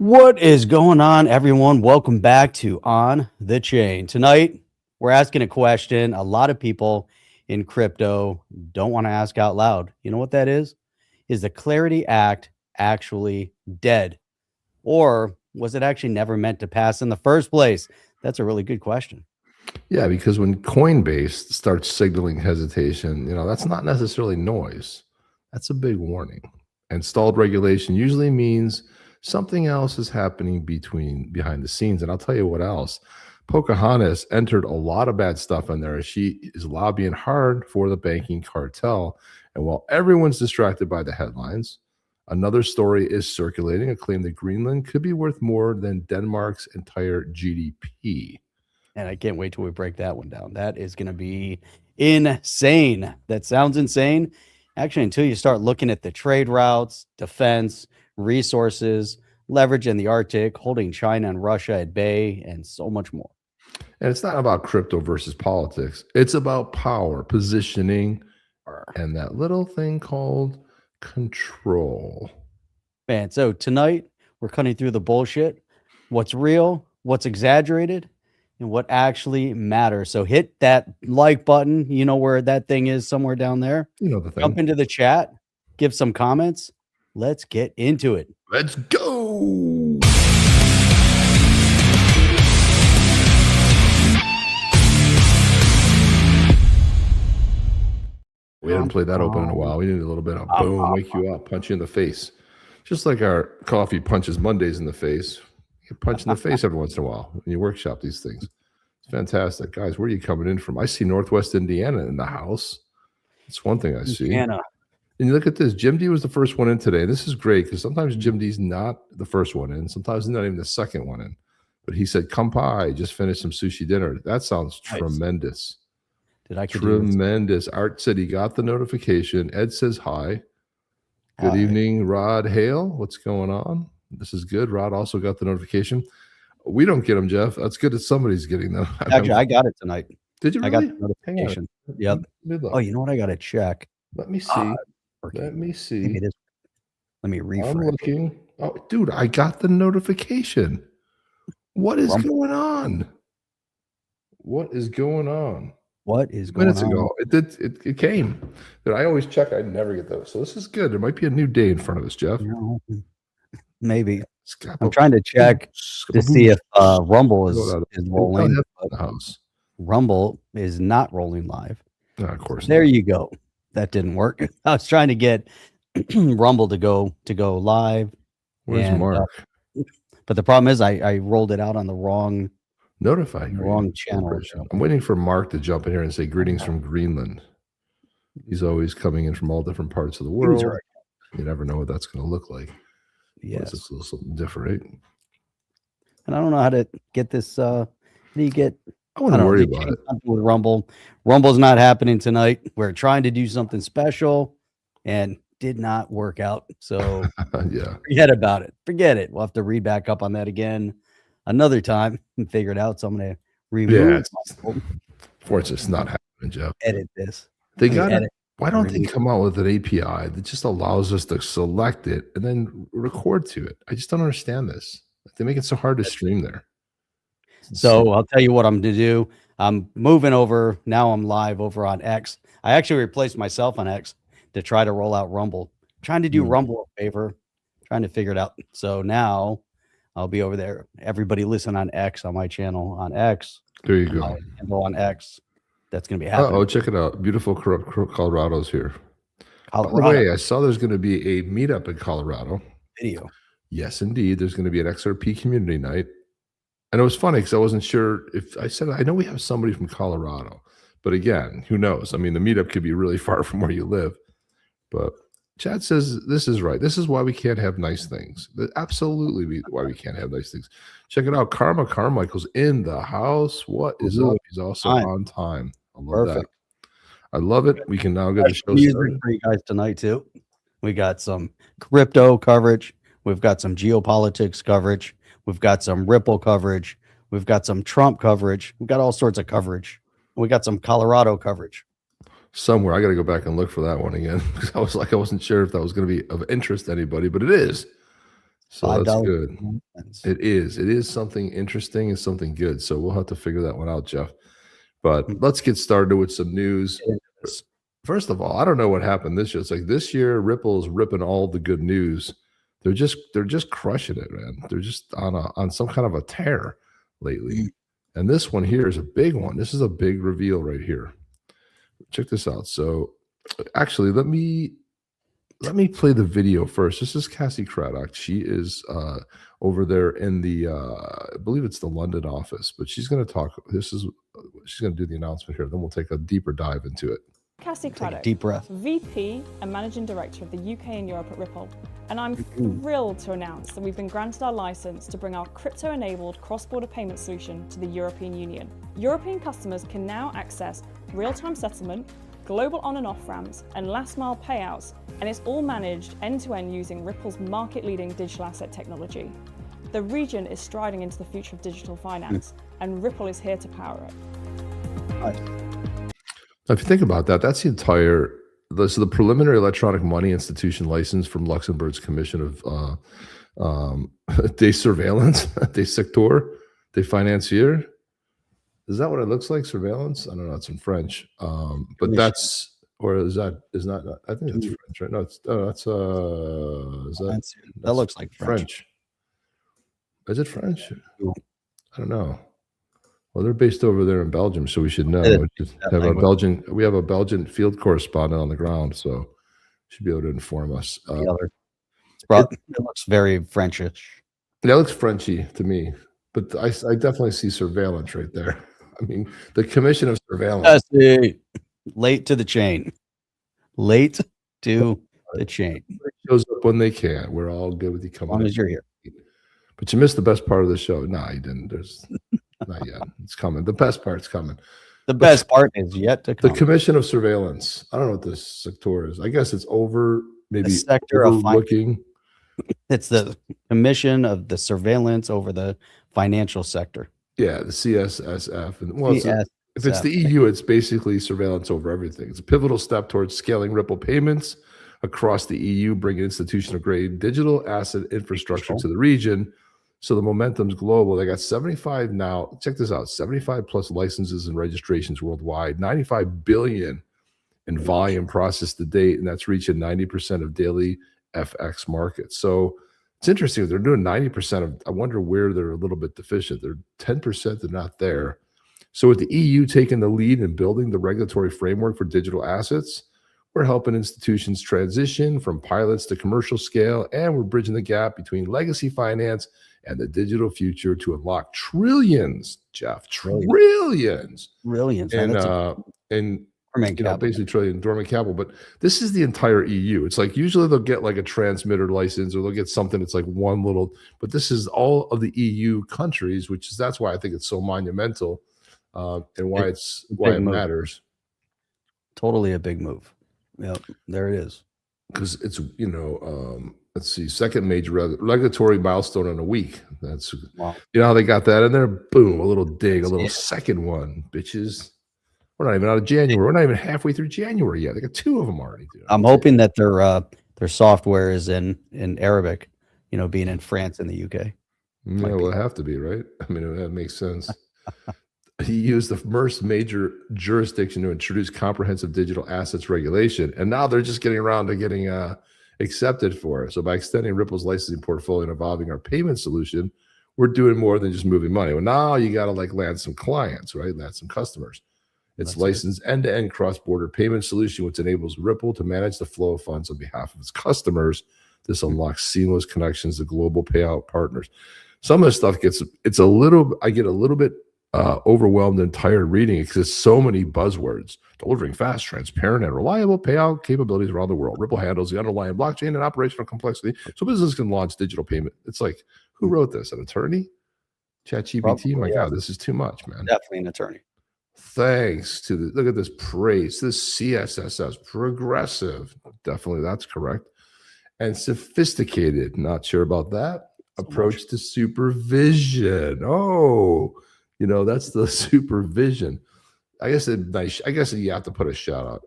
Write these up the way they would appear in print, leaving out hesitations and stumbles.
What is going on, everyone? Welcome back to On the Chain. Tonight, we're asking a question a lot of people in crypto don't want to ask out loud. You know what that is? Is the Clarity Act actually dead? Or was it actually never meant to pass in the first place? That's a really good question. Yeah, because when Coinbase starts signaling hesitation, that's not necessarily noise. That's a big warning. And stalled regulation usually means something else is happening behind the scenes. And I'll tell you what else. Pocahontas entered a lot of bad stuff in there. She is lobbying hard for the banking cartel. And while everyone's distracted by the headlines, another story is circulating, a claim that Greenland could be worth more than Denmark's entire GDP. And I can't wait till we break that one down. That is going to be insane. That sounds insane. Actually, until you start looking at the trade routes, defense, resources, leverage in the Arctic, holding China and Russia at bay, and so much more. And it's not about crypto versus politics. It's about power, positioning, and that little thing called control. Man, so tonight we're cutting through the bullshit. What's real, what's exaggerated, and what actually matters. So hit that like button. You know where that thing is, somewhere down there. You know the thing. Jump into the chat, give some comments. Let's get into it. Let's go. We haven't played that open in a while. We need a little bit of boom, wake you up, punch you in the face. Just like our coffee punches Mondays in the face. You punch in the face every once in a while when you workshop these things. It's fantastic. Guys, where are you coming in from? I see Northwest Indiana in the house. That's one thing I see. Indiana. And you look at this. Jim D was the first one in today. This is great because sometimes Jim D's not the first one in. Sometimes he's not even the second one in. But he said, "Kampai, just finished some sushi dinner." That sounds tremendous. Did I tremendous? Art said he got the notification. Ed says hi. Good evening, Rod Hale. What's going on? This is good. Rod also got the notification. We don't get them, Jeff. That's good that somebody's getting them. Actually, I got it tonight. Did you really? I got the notification. Yep. Oh, you know what? I got to check. Let me see. Let me see. Let me refresh. I'm looking. Oh, dude, I got the notification. What is going on? What is going on? What is going Minutes on? ago, it came. But I always check. I never get those. So this is good. There might be a new day in front of us, Jeff. Maybe. I'm trying to check to see if Rumble is rolling. Rumble is not rolling live. No, of course. There you go. That didn't work. I was trying to get Rumble to go live. Where's Mark? But the problem is I rolled it out on the wrong wrong channel. I'm waiting for Mark to jump in here and say greetings from Greenland. He's always coming in from all different parts of the world. You never know what that's going to look like. Yes, it's a little something different. And I don't know how to get this. How do you get? I wouldn't worry about it with Rumble. Rumble's not happening tonight. We're trying to do something special, and did not work out. So yeah, forget about it. Forget it. We'll have to read back up on that again another time and figure it out. So I'm going to remove. Fortunately, it's not happening, Jeff. Edit this. They got it. Why don't they come out with an API that just allows us to select it and then record to it? I just don't understand this. They make it so hard to stream there. So I'll tell you what I'm going to do. I'm moving over. Now I'm live over on X. I actually replaced myself on X to try to roll out Rumble. Trying to do Rumble a favor. Trying to figure it out. So now I'll be over there. Everybody listen on X, on my channel on X. There you go. Go on X. That's going to be happening. Oh, check it out. Beautiful Colorado's here. Colorado. By the way, I saw there's going to be a meetup in Colorado. Video. Yes, indeed. There's going to be an XRP community night. And it was funny because I wasn't sure if I said, I know we have somebody from Colorado, but again, who knows? I mean, the meetup could be really far from where you live, but Chad says this is right. This is why we can't have nice things. Absolutely why we can't have nice things. Check it out. Karma Carmichael's in the house. What is up? He's also on time. I love that. I love it. We can now get the show started. For you guys tonight too. We got some crypto coverage. We've got some geopolitics coverage. We've got some Ripple coverage. We've got some Trump coverage. We've got all sorts of coverage. We got some Colorado coverage. Somewhere. I got to go back and look for that one again because I wasn't sure if that was going to be of interest to anybody, but it is. So that's $5. good. It is something interesting and something good. So we'll have to figure that one out, Jeff. But let's get started with some news. First of all, I don't know what happened this year. It's like this year, Ripple's ripping all the good news. They're just crushing it, man. They're just on some kind of a tear lately. And this one here is a big one. This is a big reveal right here. Check this out. So actually, let me play the video first. This is Cassie Craddock. She is over there in the I believe it's the London office, but she's going to talk. She's going to do the announcement here. Then we'll take a deeper dive into it. Cassie Craddock, deep breath. VP and Managing Director of the UK and Europe at Ripple. And I'm thrilled to announce that we've been granted our license to bring our crypto-enabled cross-border payment solution to the European Union. European customers can now access real-time settlement, global on and off ramps, and last mile payouts, and it's all managed end-to-end using Ripple's market-leading digital asset technology. The region is striding into the future of digital finance, and Ripple is here to power it. If you think about that, that's the preliminary electronic money institution license from Luxembourg's Commission of des Surveillance, des Secteurs, des Financiers. Is that what it looks like? Surveillance? I don't know. It's in French. But that's, or is not, I think it's French, right? No, That looks like French. Is it French? I don't know. Well, they're based over there in Belgium, so we should know. We have a Belgian field correspondent on the ground, so should be able to inform us. It looks very Frenchish. That looks Frenchy to me, but I definitely see surveillance right there. I mean, the Commission of Surveillance. Late to the chain. Late to the chain. Shows up when they can. We're all good with you coming. As long as you're here. But you missed the best part of the show. No, you didn't. There's not yet. It's coming. The best part's coming. The best part is yet to come. The Commission of Surveillance. I don't know what this sector is. I guess it's over maybe the sector of looking. It's the Commission of the Surveillance over the financial sector. Yeah, the CSSF. And well, if it's the EU, it's basically surveillance over everything. It's a pivotal step towards scaling Ripple payments across the EU, bringing institutional-grade digital asset infrastructure to the region. So the momentum's global. They got 75 now. Check this out: 75 plus licenses and registrations worldwide. 95 billion in volume processed to date, and that's reaching 90% of daily FX markets. So it's interesting. They're doing 90% of. I wonder where they're a little bit deficient. They're 10%. They're not there. So with the EU taking the lead in building the regulatory framework for digital assets, we're helping institutions transition from pilots to commercial scale, and we're bridging the gap between legacy finance and the digital future to unlock trillions, Jeff, trillions. And basically trillion dormant capital. But this is the entire EU. It's like usually they'll get like a transmitter license or they'll get something that's like one little, but this is all of the EU countries, that's why I think it's so monumental and why it matters. Totally a big move. Yep, there it is. Because it's, let's see, second major regulatory milestone in a week. That's wow. You know how they got that in there? Boom, a little dig, a little second one, bitches. We're not even out of January. We're not even halfway through January yet. They got two of them already. Dude. I'm hoping that their software is in Arabic, being in France and the UK. Yeah, well, it have to be, right? I mean, that makes sense. He used the first major jurisdiction to introduce comprehensive digital assets regulation, and now they're just getting around to getting accepted for it. So by extending Ripple's licensing portfolio and evolving our payment solution, we're doing more than just moving money. Well, now you got to land some clients, right? Land some customers. It's licensed end-to-end cross-border payment solution, which enables Ripple to manage the flow of funds on behalf of its customers. This unlocks seamless connections to global payout partners. Some of the stuff I get a little bit overwhelmed and tired reading it because it's so many buzzwords. Delivering fast, transparent, and reliable payout capabilities around the world. Ripple handles the underlying blockchain and operational complexity so business can launch digital payment. It's like, who wrote this? An attorney? ChatGPT? My God, this is too much, man. Definitely an attorney. Thanks to look at this praise. This CSSS, progressive. Definitely, that's correct. And sophisticated. Not sure about that. Approach to supervision. Oh, that's the supervision. I guess you have to put a shout out.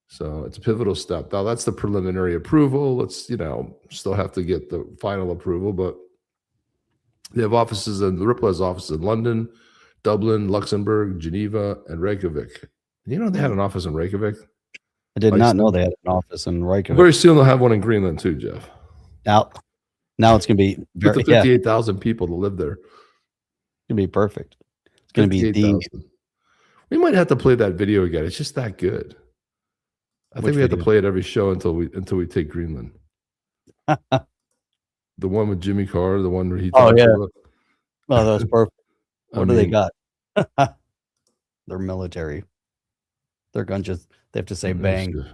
So it's a pivotal step. Now that's the preliminary approval. Let's, still have to get the final approval, but they have offices, and the Ripple has offices in London, Dublin, Luxembourg, Geneva, and Reykjavik. They had an office in Reykjavik. I did not know they had an office in Reykjavik. Very soon they'll have one in Greenland too, Jeff. Now it's going to be With the 58,000 people to live there. It's going to be perfect. It's going to be We might have to play that video again. It's just that good. I think we have to play it every show until we take Greenland. The one with Jimmy Carr, the one where he talks about. Oh, that was perfect. What do they got? They're military. Their guns they have to say bang.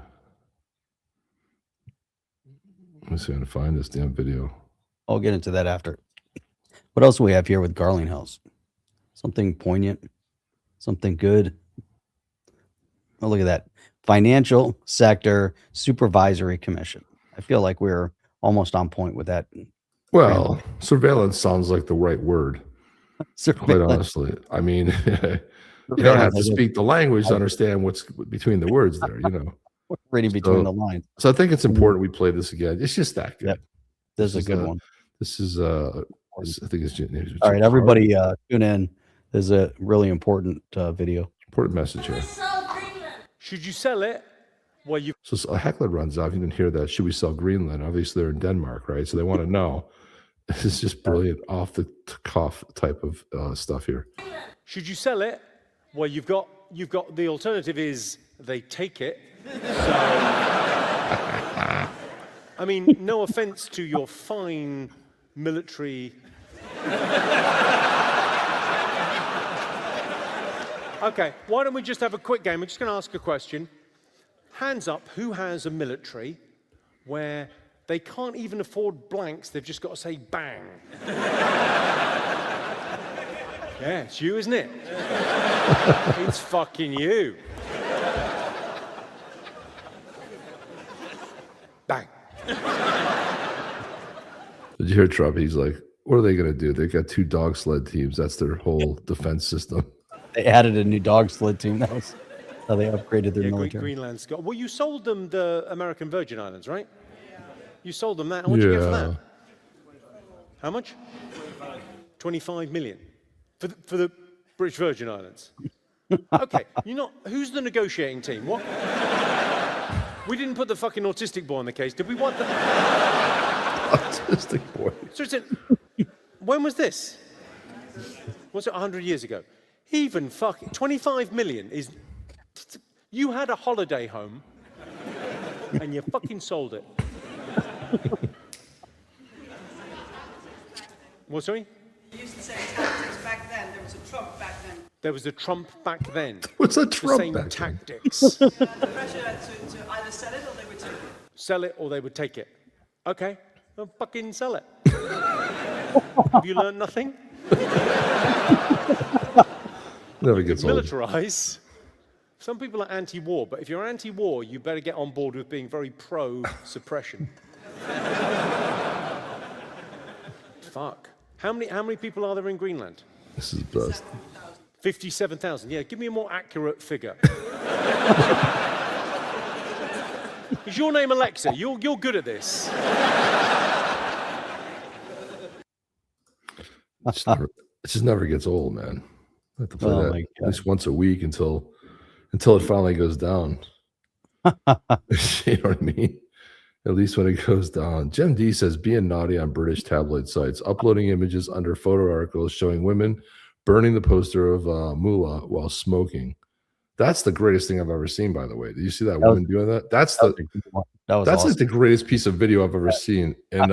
Let's see how to find this damn video. I'll get into that after. What else do we have here with Garlinghouse? Something poignant, something good. Oh, look at that. Financial Sector Supervisory Commission. I feel like we're almost on point with that. Well, surveillance sounds like the right word. Quite honestly. I mean, you don't have to speak the language to understand what's between the words there, Reading between the lines. So I think it's important we play this again. It's just that good. Yep. This is a good one. This is I think it's all right, everybody tune in. There's a really important video. Important message here. Should you sell it? Well, So a heckler runs off. You didn't hear that. Should we sell Greenland? Obviously, they're in Denmark, right? So they want to know. This is just brilliant, off the cuff type of stuff here. Should you sell it? Well, you've got the alternative is they take it. So, I mean, no offense to your fine military. Okay, why don't we just have a quick game? We're just going to ask a question. Hands up, who has a military where they can't even afford blanks, they've just got to say bang? Yeah, it's you, isn't it? It's fucking you. Bang. Did you hear Trump? He's like, what are they going to do? They've got 2 dog sled teams. That's their whole defense system. They added a new dog sled team. That was how they upgraded their military. Greenland's got. Well, you sold them the American Virgin Islands, right? Yeah. You sold them that. How much did you get for that? How much? 25 million for the British Virgin Islands. Okay, who's the negotiating team? What? We didn't put the fucking autistic boy on the case, did we? What the? Autistic boy. So when was this? Was it 100 years ago? Even fucking 25 million is. You had a holiday home and you fucking sold it. What, sorry? You used to say tactics back then. There was a Trump back then. There was a Trump back then. What's a Trump the same back tactics. The pressure to either sell it or they would take it. Sell it or they would take it. Okay, well, fucking sell it. Have you learned nothing? Never gets old. Militarize. Some people are anti-war, but if you're anti-war, you better get on board with being very pro-suppression. Fuck. How many people are there in Greenland? This is the best. 57,000. Yeah, give me a more accurate figure. Is your name Alexa? You're good at this. It just never gets old, man. I have to play that at least once a week until it finally goes down. You know what I mean? At least when it goes down. Jim D says, being naughty on British tabloid sites, uploading images under photo articles showing women burning the poster of Mullah while smoking. That's the greatest thing I've ever seen, by the way. Did you see that woman doing that? That's awesome. Like the greatest piece of video I've ever seen. And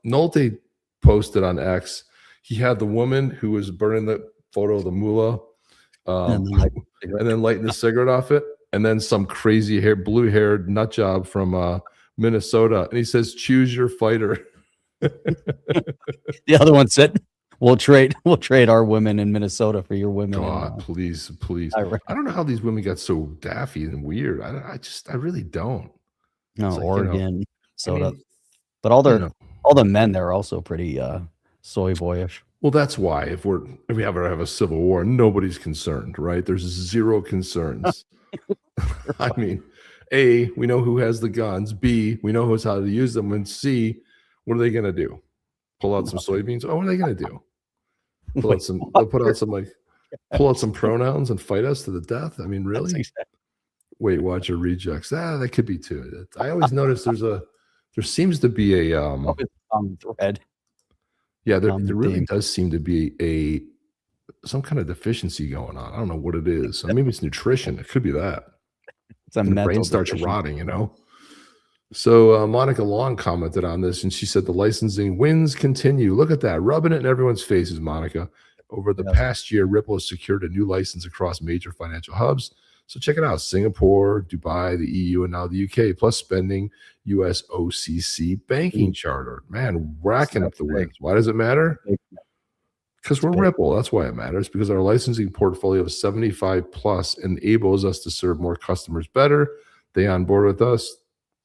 Nolte posted on X, he had the woman who was burning the photo of the Mullah and then lighting the cigarette off it, and then some crazy blue-haired nut job from Minnesota, and he says, "Choose your fighter." The other one said, "We'll trade our women in Minnesota for your women." God, please. I don't know how these women got so daffy and weird. I really don't. No, like, Oregon, Minnesota, but all the men there are also pretty soy boyish. Well, that's why if we ever have a civil war, nobody's concerned, right? There's zero concerns. I mean, A, we know who has the guns. B, we know who's how to use them. And C, what are they going to do? Pull out some soybeans? Oh, what are they going to do? Pull out some. They'll put out some pull out some pronouns and fight us to the death. I mean, really? Weight Watcher rejects. That could be too. I always notice there seems to be a thread. Yeah, there really does seem to be some kind of deficiency going on. I don't know what it is. So maybe it's nutrition. It could be that. It's a the brain starts rotting, So Monica Long commented on this, and she said the licensing wins continue. Look at that, rubbing it in everyone's faces, Monica. Over the past year, Ripple has secured a new license across major financial hubs. So check it out: Singapore, Dubai, the EU, and now the UK, plus spending US OCC banking charter. Man, racking up the wins. Why does it matter? Because we're Ripple. That's why it matters, because our licensing portfolio of 75 plus enables us to serve more customers better. They on board with us,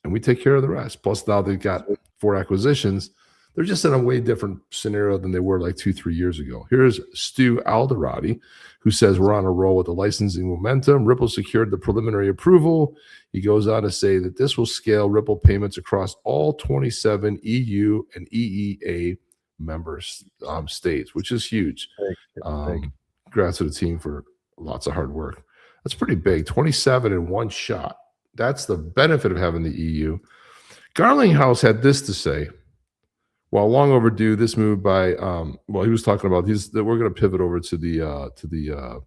and we take care of the rest. Plus, now they've got 4 acquisitions. They're just in a way different scenario than they were like 2-3 years ago. Here's Stu Alderati, who says we're on a roll with the licensing momentum. Ripple secured the preliminary approval. He goes on to say that this will scale Ripple payments across all 27 EU and EEA member states, which is huge. Congrats to the team for lots of hard work. That's pretty big. 27 in one shot. That's the benefit of having the EU. Garlinghouse had this to say. While long overdue, this move by he was talking about that we're going to pivot over to the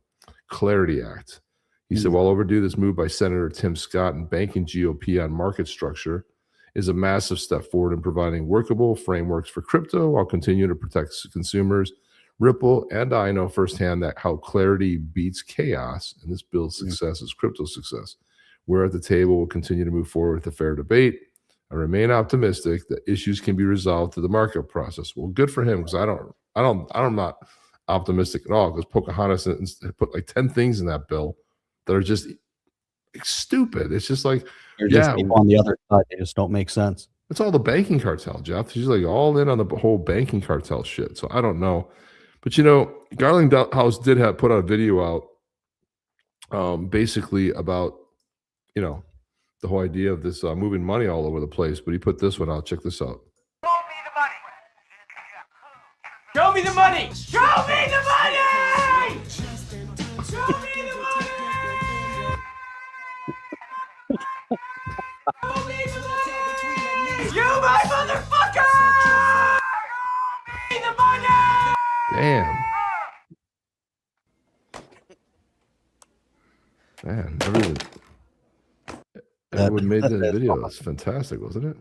Clarity Act. He said, while overdue, this move by Senator Tim Scott and banking GOP on market structure is a massive step forward in providing workable frameworks for crypto while continuing to protect consumers. Ripple and I know firsthand that how clarity beats chaos, and this builds success as crypto success. We're at the table. We'll continue to move forward with a fair debate. I remain optimistic that issues can be resolved through the market process. Well, good for him, because I'm not optimistic at all, because Pocahontas put like 10 things in that bill that are just stupid. It's just like, just people on the other side, they just don't make sense. It's all the banking cartel, Jeff. She's like all in on the whole banking cartel shit. So I don't know. But Garlinghouse did put out a video out basically about, the whole idea of this moving money all over the place. But he put this one out. Check this out. Show me the money! Show me the money! Show me the money! Show me the money! You my motherfucker! Show me the money! Damn. Man, everyone made that video. That's fantastic, wasn't it?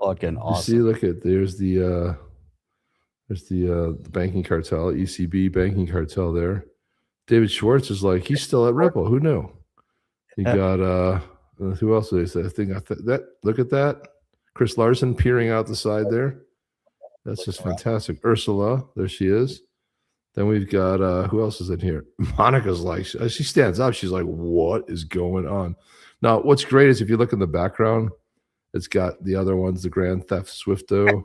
Fucking awesome. You see, look at there's the banking cartel, ECB banking cartel there. David Schwartz is like, he's still at Ripple. Who knew? You got who else did they say? I think that look at that. Chris Larson peering out the side there. That's just fantastic. Ursula, there she is. Then we've got who else is in here? Monica's like, she stands up. She's like, what is going on? Now, what's great is if you look in the background, it's got the other ones, the Grand Theft Swifto.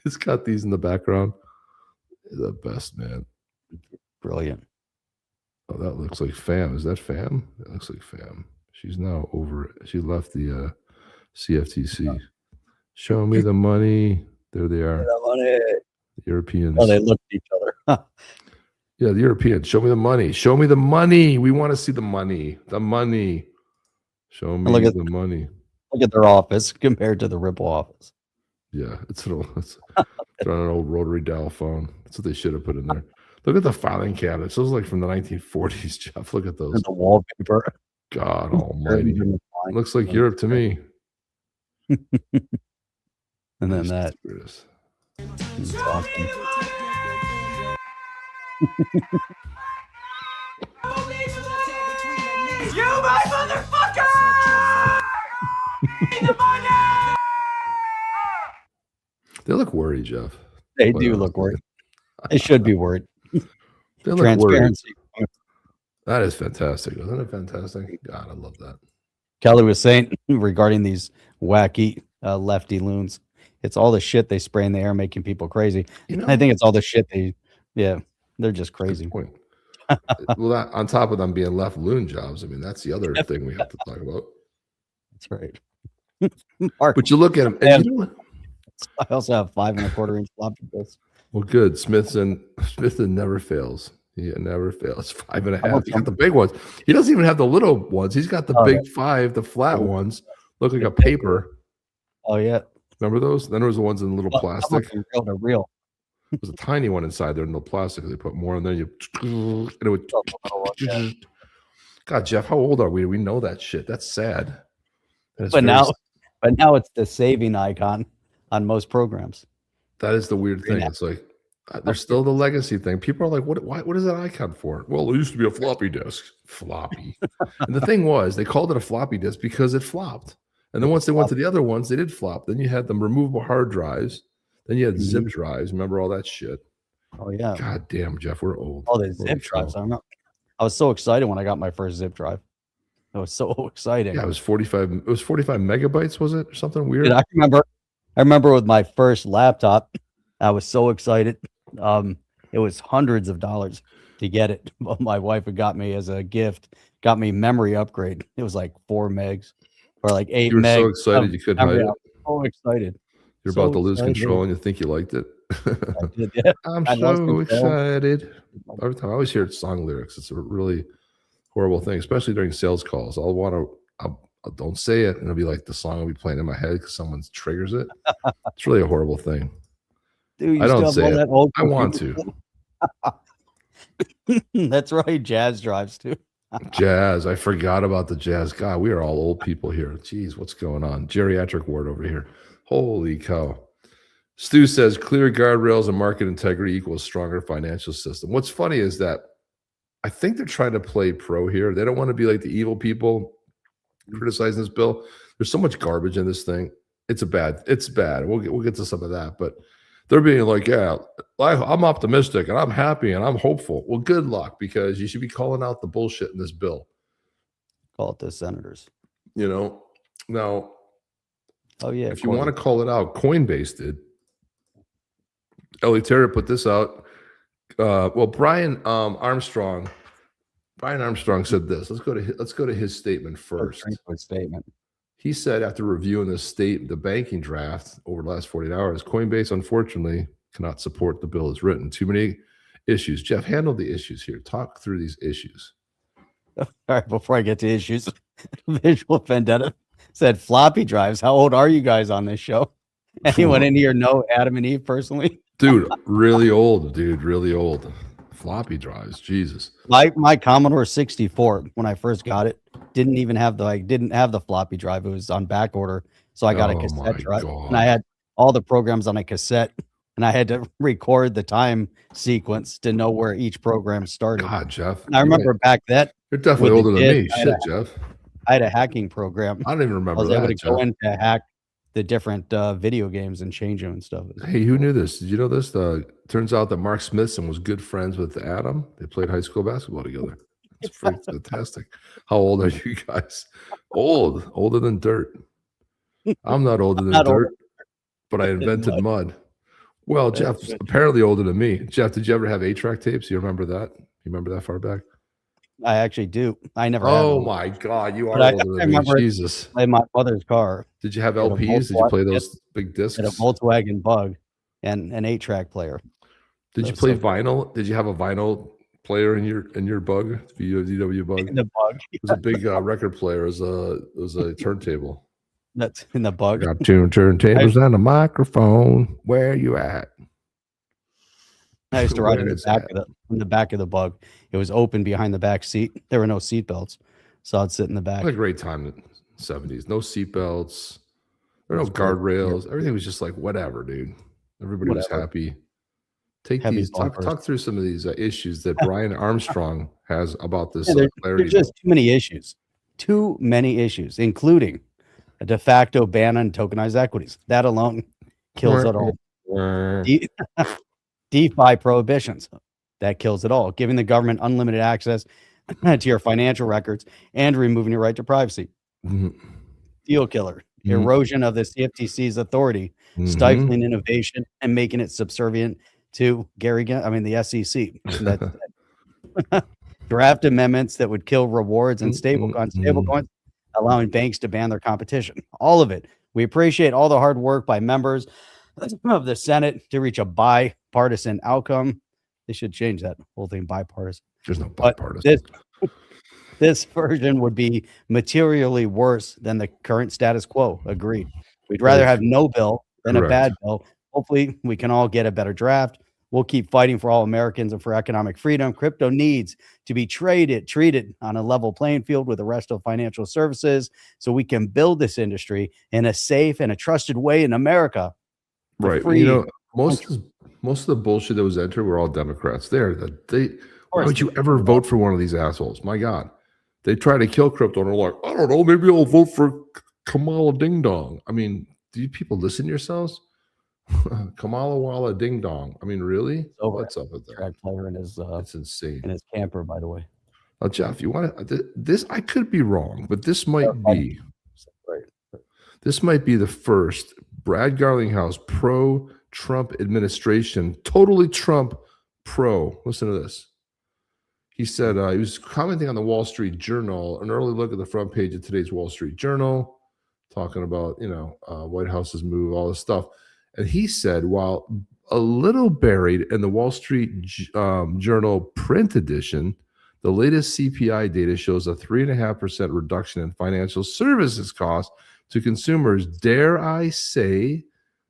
It's got these in the background. The best, man. Brilliant. Oh, that looks like Fam. Is that Fam? That looks like Fam. She's now over. She left the CFTC. Show me the money. There they are. The Europeans. Oh, they look at each other. Yeah, the Europeans. Show me the money. Show me the money. We want to see the money. The money. Show me the money. Look at their office compared to the Ripple office. Yeah, it's on an old rotary dial phone. That's what they should have put in there. Look at the filing cabinets. Those are like from the 1940s, Jeff. Look at those. And the wallpaper. God almighty. Looks like Europe to me. And then that. Awesome. You my motherfucker! The money! They look worried, Jeff. They do look worried. They should be worried. They look Transparency. Worried. That is fantastic. Isn't it fantastic? God, I love that. Kelly was saying regarding these wacky lefty loons, it's all the shit they spray in the air making people crazy. I think it's all the shit they're just crazy. Good point. Well, that on top of them being left loon jobs, I mean, that's the other thing we have to talk about. That's right. Mark, But you look at them, and you know, I also have 5 1/4 inch floppy disks. well, good. Smithson never fails. He never fails. 5.5. about He got the big ones. He doesn't even have the little ones. He's got the big 5, the flat ones. Look like a paper. Oh yeah. Remember those? Then there was the ones in little plastic. Real to real. There was a tiny one inside there in the plastic. They put more in there. And it would. God, Jeff, how old are we? We know that shit. That's sad. But now it's the saving icon on most programs. That is the weird thing. It's like there's still the legacy thing. People are like, what is that icon for? Well, it used to be a floppy disk. Floppy. And the thing was, they called it a floppy disk because it flopped. And then once they went to the other ones, they did flop. Then you had them removable hard drives. Then you had zip drives. Remember all that shit? Oh yeah. God damn, Jeff, we're old. Oh, the zip drives. I was so excited when I got my first zip drive. It was so exciting. Yeah, it was 45. It was 45 megabytes, was it? Or something weird? Dude, I remember with my first laptop, I was so excited. It was hundreds of dollars to get it. But my wife had got me as a gift, got me memory upgrade. It was like 4 megs or like 8 You were megs. so excited you couldn't hide it. I was so excited. You're about to lose control and you think you liked it. I did, yeah. I'm I lost so control. excited. Every time I always hear song lyrics, it's a really horrible thing, especially during sales calls. I'll don't say it, and it'll be like the song will be playing in my head because someone triggers it. It's really a horrible thing. Dude, I don't say it. that old I want to. That's right. Jazz drives too. Jazz. I forgot about the jazz. God, we are all old people here. Jeez, what's going on? Geriatric ward over here. Holy cow. Stu says clear guardrails and market integrity equals stronger financial system. What's funny is that I think they're trying to play pro here. They don't want to be like the evil people criticizing this bill. There's so much garbage in this thing. It's bad. We'll get to some of that, but they're being like, yeah, I'm optimistic and I'm happy and I'm hopeful. Well, good luck, because you should be calling out the bullshit in this bill. Call it the senators. You know, now, oh yeah. If you want to call it out, Coinbase did. Ellie Terry put this out. Well, Brian Armstrong said this. Let's go to his statement first. Statement. He said after reviewing the banking draft over the last 48 hours, Coinbase unfortunately cannot support the bill as written. Too many issues. Jeff, handle the issues here. Talk through these issues. All right, before I get to issues, Visual Vendetta said floppy drives. How old are you guys on this show? Anyone in here know Adam and Eve personally? Dude, really old, dude. Really old. Floppy drives. Jesus. My Commodore 64, when I first got it, didn't have the floppy drive. It was on back order. So I got a cassette drive. God. And I had all the programs on a cassette. And I had to record the time sequence to know where each program started. God, Jeff. And I remember back then. You're definitely older than me. Shit, Jeff. I had a hacking program. I don't even remember I was that, able to Jeff. go in to hack the different video games and change them and stuff. Hey, who knew this? Did you know this? Turns out that Mark Smithson was good friends with Adam. They played high school basketball together. It's freaking fantastic. How old are you guys? Older than dirt. I'm not older than dirt, but I invented mud. Well, Jeff, apparently older than me. Jeff, did you ever have 8-track tapes? You remember that? You remember that far back? I actually do. I never. Oh my God, you are older than me. Jesus. In my mother's car. Did you have LPs? Did you play those big discs? And a Volkswagen Bug and an 8-track player. Did you play vinyl? Did you have a vinyl player in your Bug? VW Bug. In the Bug. It was a big record player. It was a turntable. That's in the Bug. Got 2 turntables and a microphone. Where are you at? I used to ride in the back of the Bug. It was open behind the back seat. There were no seat belts, so I'd sit in the back. What a great time in the 70s. No seat belts. There were no guardrails. Everything was just like whatever, dude. Everybody was happy. Talk through some of these issues that Brian Armstrong has about this. There's just too many issues. Too many issues, including a de facto ban on tokenized equities. That alone kills it all. DeFi prohibitions. That kills it all. Giving the government unlimited access to your financial records and removing your right to privacy. Deal killer. Erosion of the CFTC's authority, stifling innovation and making it subservient to the SEC. draft amendments that would kill rewards and Mm-mm-mm. stablecoins, allowing banks to ban their competition. All of it. We appreciate all the hard work by members of the Senate to reach a bipartisan outcome. They should change that whole thing bipartisan. There's no But bipartisan. this version would be materially worse than the current status quo. Agreed. We'd rather have no bill than a Correct. bad bill. Hopefully, we can all get a better draft. We'll keep fighting for all Americans and for economic freedom. Crypto needs to be treated on a level playing field with the rest of financial services so we can build this industry in a safe and a trusted way in America. Right. free You know, most of the bullshit that was entered were all Democrats. Why would you ever vote for one of these assholes? My God. They try to kill crypto and they're like, I don't know, maybe I'll vote for Kamala Ding Dong. I mean, do you people listen to yourselves? Kamala Walla Ding Dong. I mean, really? over. What's up with that? Track player in his It's insane. camper, by the way. Now, Jeff, you want to this? I could be wrong, but this might be the first Brad Garlinghouse pro-Trump administration, totally Trump pro. Listen to this. He said he was commenting on the Wall Street Journal, an early look at the front page of today's Wall Street Journal, talking about White House's move, all this stuff, and he said, while a little buried in the Wall Street Journal print edition, the latest CPI data shows a 3.5% reduction in financial services costs to consumers. Dare I say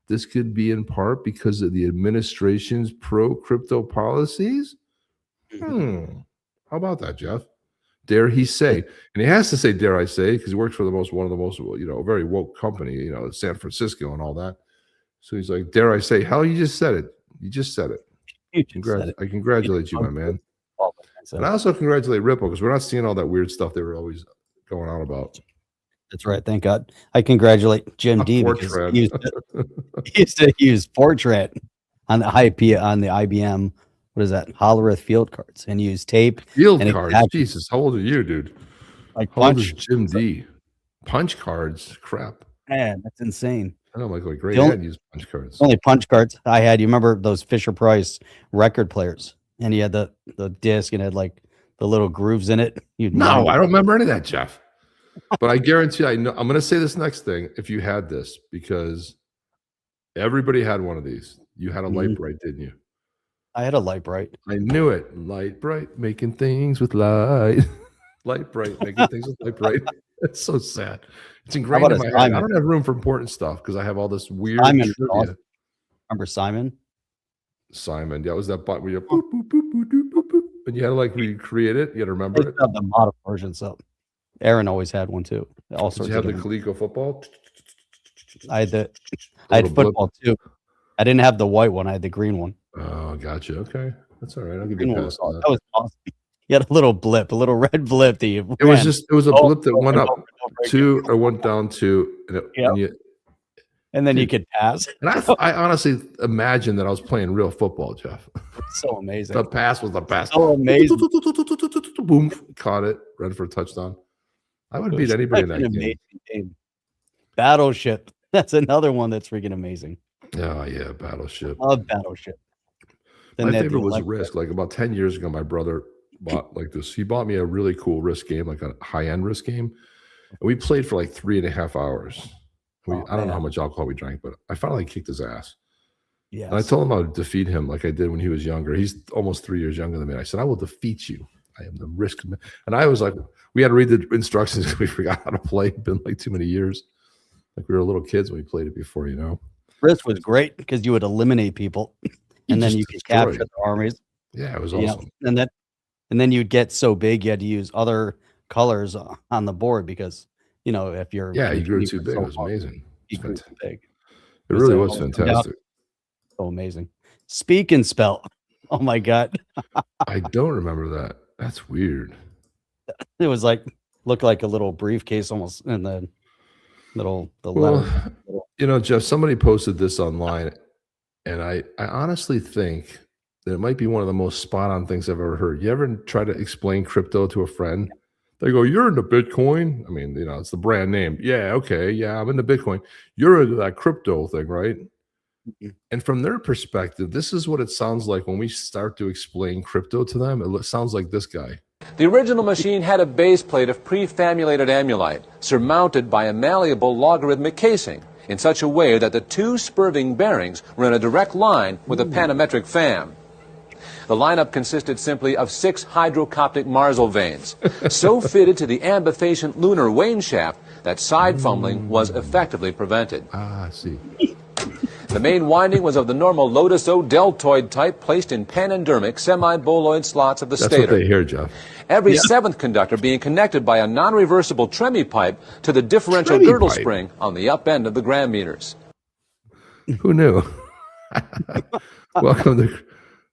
this could be in part because of the administration's pro-crypto policies? How about that, Jeff? Dare he say? And he has to say, dare I say, because he works for one of the most, very woke company, San Francisco and all that. So he's like, dare I say? Hell, you just said it. You just said it. I congratulate you, my man. And I also congratulate Ripple because we're not seeing all that weird stuff they were always going on about. That's right. Thank God. I congratulate Jim D because Fortran. he used to use Fortran on the IBM. What is that? Hollerith field cards, and use tape. Field and cards. Jesus, how old are you, dude? Like How old is punch. Jim D? Punch cards. Crap. Man, that's insane. I know, like great The only- dad used punch cards. Only punch cards I had. You remember those Fisher Price record players? And he had the disc and had like the little grooves in it. No, I don't remember any of that, Jeff. But I guarantee you, I know. I'm going to say this next thing. If you had this, because everybody had one of these. You had a light bright, didn't you? I had a light bright. I knew it. Light bright, making things with light. Light bright, making things with light bright. It's so sad. It's ingrained in my head. I don't have room for important stuff because I have all this weird Simon. trivia. Remember Simon? Simon. Yeah, was that button where you boop, boop, boop, boop, boop, boop, boop, and you had to recreate it? You had to remember it? The model versions up. Aaron always had one too. All Did sorts you have of the different- Coleco football? I had little football too. I didn't have the white one. I had the green one. Oh, gotcha. Okay. That's all right. I'll give Green you a one pass. was on that was awesome. You had a little blip, a little red blip that you It was a Oh, blip that went up over again. 2 or went down 2. and then you could pass. And I honestly imagined that I was playing real football, Jeff. So amazing. The pass was the pass. So amazing. Boom. Caught it. Ready for a touchdown. I would beat anybody in that Such an game. amazing game. Battleship. That's another one that's freaking amazing. Oh, yeah. Battleship. Love Battleship. Then My they had favorite the was electric- Risk. Like about 10 years ago, my brother bought like this. He bought me a really cool Risk game, like a high-end Risk game. And we played for like 3.5 hours. I don't know man. how much alcohol we drank, but I finally kicked his ass. Yes. And I told him I would defeat him like I did when he was younger. He's almost 3 years younger than me. I said, I will defeat you. I am the Risk man. And I was like, we had to read the instructions because we forgot how to play. It's been like too many years. Like we were little kids when we played it before, Risk was great because you would eliminate people and then just you could destroy capture it. the armies. Yeah, it was you know, awesome. and then you'd get so big you had to use other colors on the board because if you're Yeah, you grew competing too for big. so It was long, amazing. you grew too big. It really So, was fantastic. So amazing. Speak and spell. Oh my God. I don't remember that. That's weird. It was looked like a little briefcase almost in the letter. Well, Jeff, somebody posted this online, and I honestly think that it might be one of the most spot on things I've ever heard. You ever try to explain crypto to a friend? They go, "You're into Bitcoin." I mean, it's the brand name. Yeah, okay, yeah, I'm into Bitcoin. You're into that crypto thing, right? And from their perspective, this is what it sounds like when we start to explain crypto to them. It sounds like this guy. The original machine had a base plate of prefamulated amulite surmounted by a malleable logarithmic casing in such a way that the two spurving bearings were in a direct line with a panametric fam. The lineup consisted simply of 6 hydrocoptic Marsal vanes, so fitted to the ambifacient lunar wane shaft that side fumbling was effectively prevented. Ah, I see. The main winding was of the normal Lotus O deltoid type placed in panendermic semi-boloid slots of the That's stator. what they hear, Jeff. Every seventh conductor being connected by a non-reversible tremie pipe to the differential Tremie girdle pipe. spring on the up end of the gram meters. Who knew? Welcome to.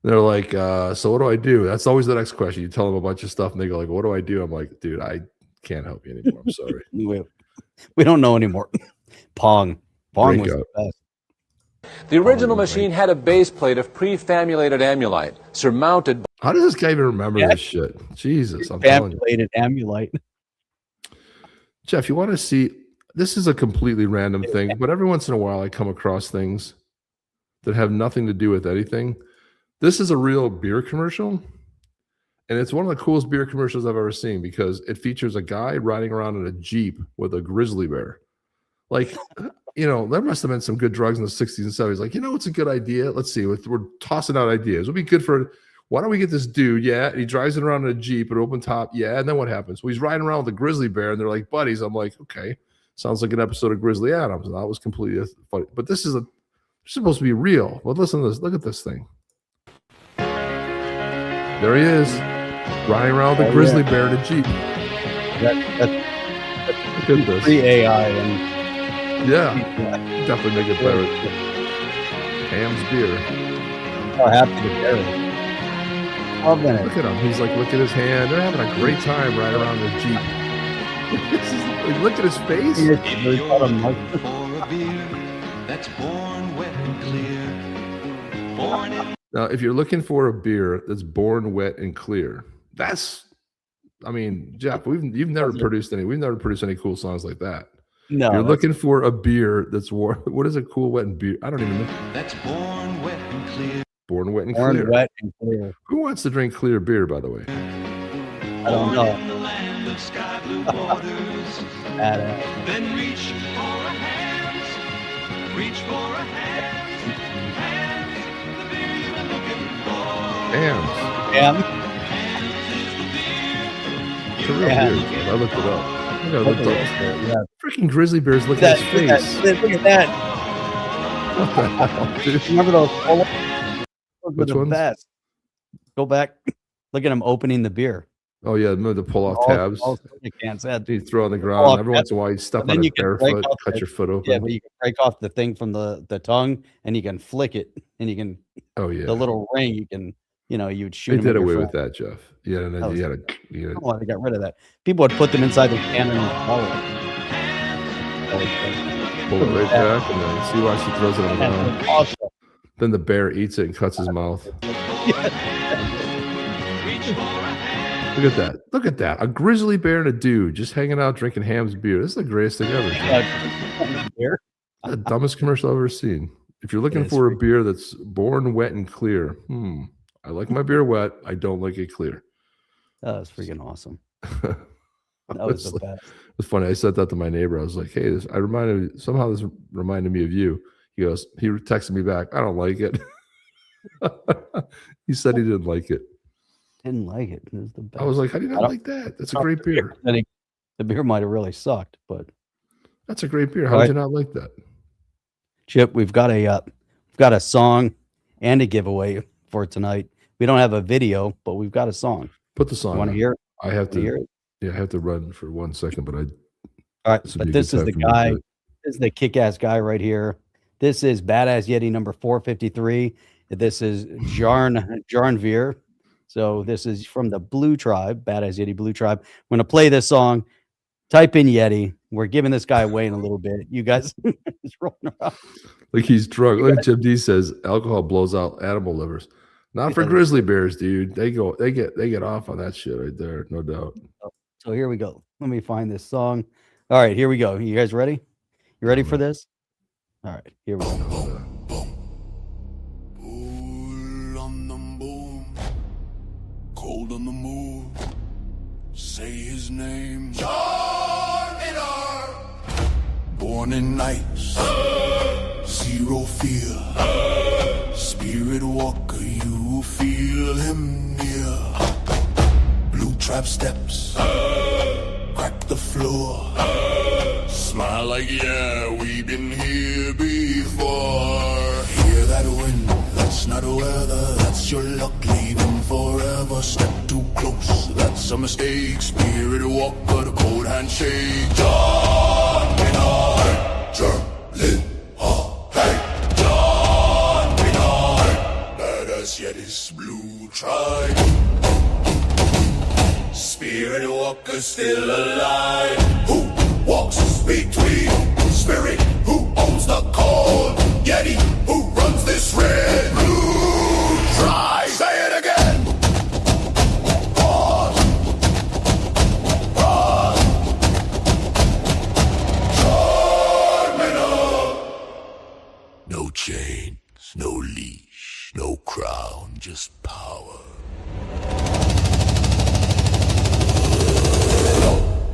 They're like, so what do I do? That's always the next question. You tell them a bunch of stuff, and they go like, "What do I do?" I'm like, "Dude, I can't help you anymore. I'm sorry." We don't know anymore. Pong was Breakout. the best. The original machine had a base plate of prefamulated amulite surmounted. How does this guy even remember this shit? Jesus, I'm telling you. Famulated amulite. Jeff, you want to see? This is a completely random thing, but every once in a while I come across things that have nothing to do with anything. This is a real beer commercial, and it's one of the coolest beer commercials I've ever seen because it features a guy riding around in a Jeep with a grizzly bear. Like, there must have been some good drugs in the 60s and 70s. Like, it's a good idea. Let's see. We're tossing out ideas. It would be good for, why don't we get this dude? Yeah. And he drives it around in a Jeep, an open top. Yeah. And then what happens? Well, he's riding around with a grizzly bear, and they're like buddies. I'm like, okay. Sounds like an episode of Grizzly Adams. And that was completely funny. But this is supposed to be real. Well, listen to this. Look at this thing. There he is, riding around with a grizzly bear in a Jeep. That's Look at this. pre-AI and Definitely make it better. Ham's beer. how happy to bear it. Love that. Look at him. He's like, look at his hand. They're having a great time riding around in a Jeep. Look at his face. If you're looking for a beer that's born wet and clear, born in Now, if you're looking for a beer that's born wet and clear, Jeff, we've never produced any cool songs like that. No, You're looking for a beer that's warm. What is a cool wet and beer? I don't even know. that's born wet and clear. Born wet and born clear. wet and clear. Who wants to drink clear beer, by the way? I don't know. In the land of sky blue waters, Badass. then reach for a hand, reach for a hand, hands, the beer you've been looking for. Hams. Yeah. It's a real beer. I looked it up. Look at Yeah. freaking grizzly bears. Look at his face. Look at that. What the hell, dude? Remember those? Those were Which the ones? best. Go back. Look at him opening the beer. Oh yeah, remember to pull off tabs. All soda cans had. You throw on the Pull ground. off Every tabs. once in a while, you step And on then a you can bare break foot, off cut the- your foot open. Yeah, but you can break off the thing from the tongue, and you can flick it, and you can Oh yeah, the little ring. You can you'd shoot. they them did with your away phone. with that, Jeff. Yeah, and That then was- you had Oh, they got rid of that. People would put them inside the cannon and swallow it. pull it right back, and then see why she throws it on the ground. That's awesome. Then the bear eats it and cuts his mouth. Look at that! Look at that! A grizzly bear and a dude just hanging out drinking Ham's beer. This is the greatest thing ever. Beer. The dumbest commercial I've ever seen. If you're looking is for a beer that's born wet and clear, I like my beer wet. I don't like it clear. That was freaking awesome. That That was the best. It was funny. I said that to my neighbor. I was like, "Hey, this reminded me of you." He texted me back. I don't like it. He said he didn't like it. Didn't like it. It was the best. I was like, "How do you not like that? That's a great beer. The beer might have really sucked, but That's a great beer. How did you not like that?" Chip, we've got a song and a giveaway for tonight. We don't have a video, but we've got a song. Put the song. Want to on. hear it? I have to hear it? Yeah, I have to run for 1 second, but All right, This would but be a this good is time the for me to guy. do it. This is the kick-ass guy right here. This is Badass Yeti number 453. This is Jarnveer. So this is from the Blue Tribe, Badass Yeti Blue Tribe. I'm going to play this song. Type in Yeti. We're giving this guy away in a little bit. You guys is rolling around. Like he's drunk. Look at Jim D says alcohol blows out animal livers. Not for Yeah. grizzly bears, dude. They get off on that shit right there, no doubt. So here we go. Let me find this song. All right, here we go. You guys ready? You ready for this? All right, here we go. on the move. Say his name. John Miller. Born in nights. Zero fear. Spirit walker, you feel him near. Blue trap steps. Crack the floor. Smile like, yeah, we've been here before. Hear that wind? That's not weather, that's your luck leaving forever. Step too close, that's a mistake. Spirit walker, the cold handshake. John Maynard, Gerlin, hey. John Maynard, badass yet his blue tribe. Spirit walker still alive. Who walks between spirit? Who owns the cold Yeti? Who runs this red blue tribe? Say it again. Pause. Pause. Terminal. No chains, no leash, no crown, just power.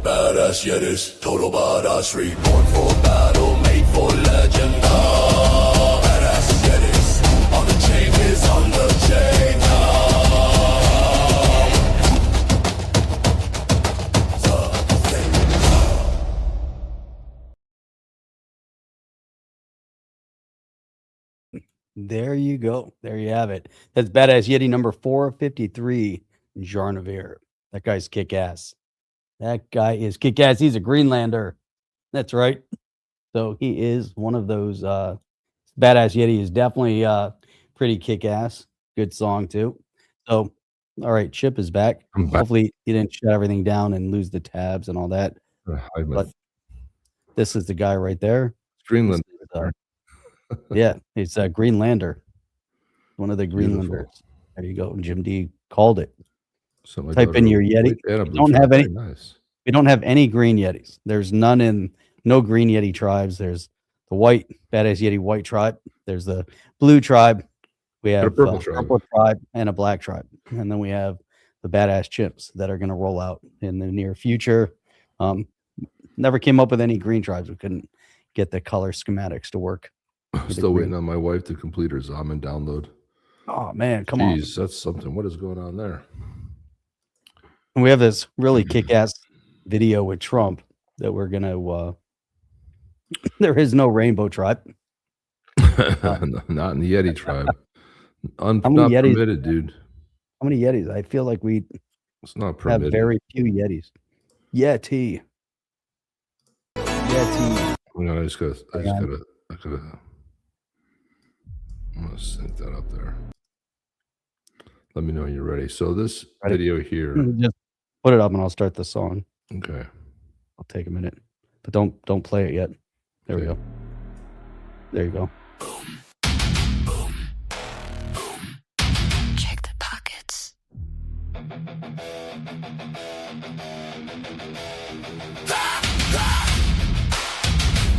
Badass yet is total badass. Reborn for battle, made for legend. Oh, badass yet is on the chain, is on the chain. There you go. There you have it. That's Badass Yeti number 453, Jarnavir. That guy's kick ass. That guy is kick ass. He's a Greenlander. That's right. So he is one of those. Badass Yeti is definitely pretty kick ass. Good song too. So, all right, Chip is back. I'm back. Hopefully he didn't shut everything down and lose the tabs and all that. But this is the guy right there. Greenland. Yeah, it's a Greenlander. One of the Beautiful. Greenlanders. There you go. Jim D called it. So my Type in daughter- your Yeti. Wait, and a We blue don't tribe. have any. Very nice. We don't have any green Yetis. There's none in no green Yeti tribes. There's the white Badass Yeti white tribe. There's the blue tribe. We have purple a tribe. purple tribe and a black tribe. And then we have the Badass Chimps that are going to roll out in the near future. Never came up with any green tribes. We couldn't get the color schematics to work. Still waiting on my wife to complete her Zaman download. Oh man, come on. Jeez, that's something. What is going on there? And we have this really kick-ass video with Trump that we're gonna there is no rainbow tribe. Not in the Yeti tribe. How many Not Yetis- permitted, dude. How many Yetis? I feel like we It's not have permitted. very few Yetis. Yeti. Yeti. Hang on, I gotta I'm gonna sync that up there. Let me know when you're ready. So this Ready. video here. Just put it up and I'll start the song. Okay. I'll take a minute. But don't play it yet. There we Okay. go. There you go. Check the pockets.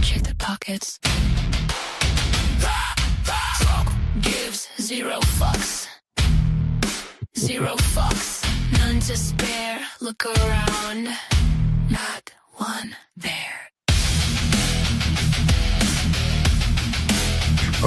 Check the pockets. Trump gives zero fucks. Zero fucks. None to spare. Look around. Not one there.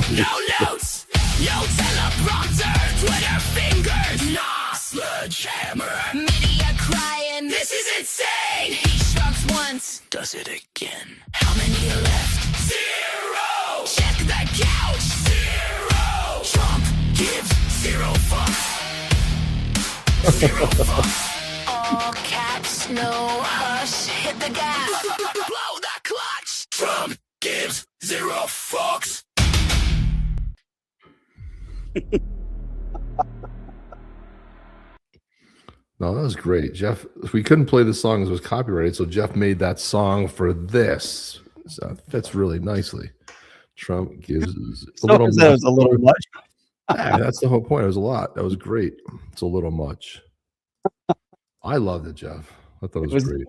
No notes, no teleprompter, Twitter fingers, nah, sledgehammer. Media crying, this is insane. He shrugs once, does it again. How many left? Zero. Check the couch. Zero. Trump gives zero fucks. Zero fucks. All caps, no hush. Hit the gas. Blow the clutch. Trump gives zero fucks. No, that was great. Jeff, we couldn't play the song as it was copyrighted, so Jeff made that song for this. So it fits really nicely. Trump gives a little that was a little much. Yeah, that's the whole point. It was a lot. That was great. It's a little much. I loved it, Jeff. I thought it was great.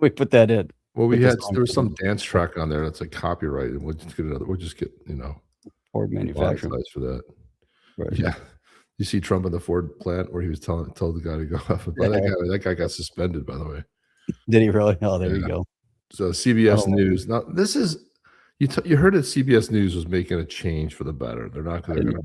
We put that in. Well, we Put the had song there was some in. dance track on there that's like copyrighted. We'll just get Ford manufacturing. monetized for that. Right. Yeah. You see Trump in the Ford plant where he was told the guy to go off. That guy got suspended, by the way. Did he really? Oh, there you go. So CBS News. Now this is you heard that CBS News was making a change for the better. They're not going to be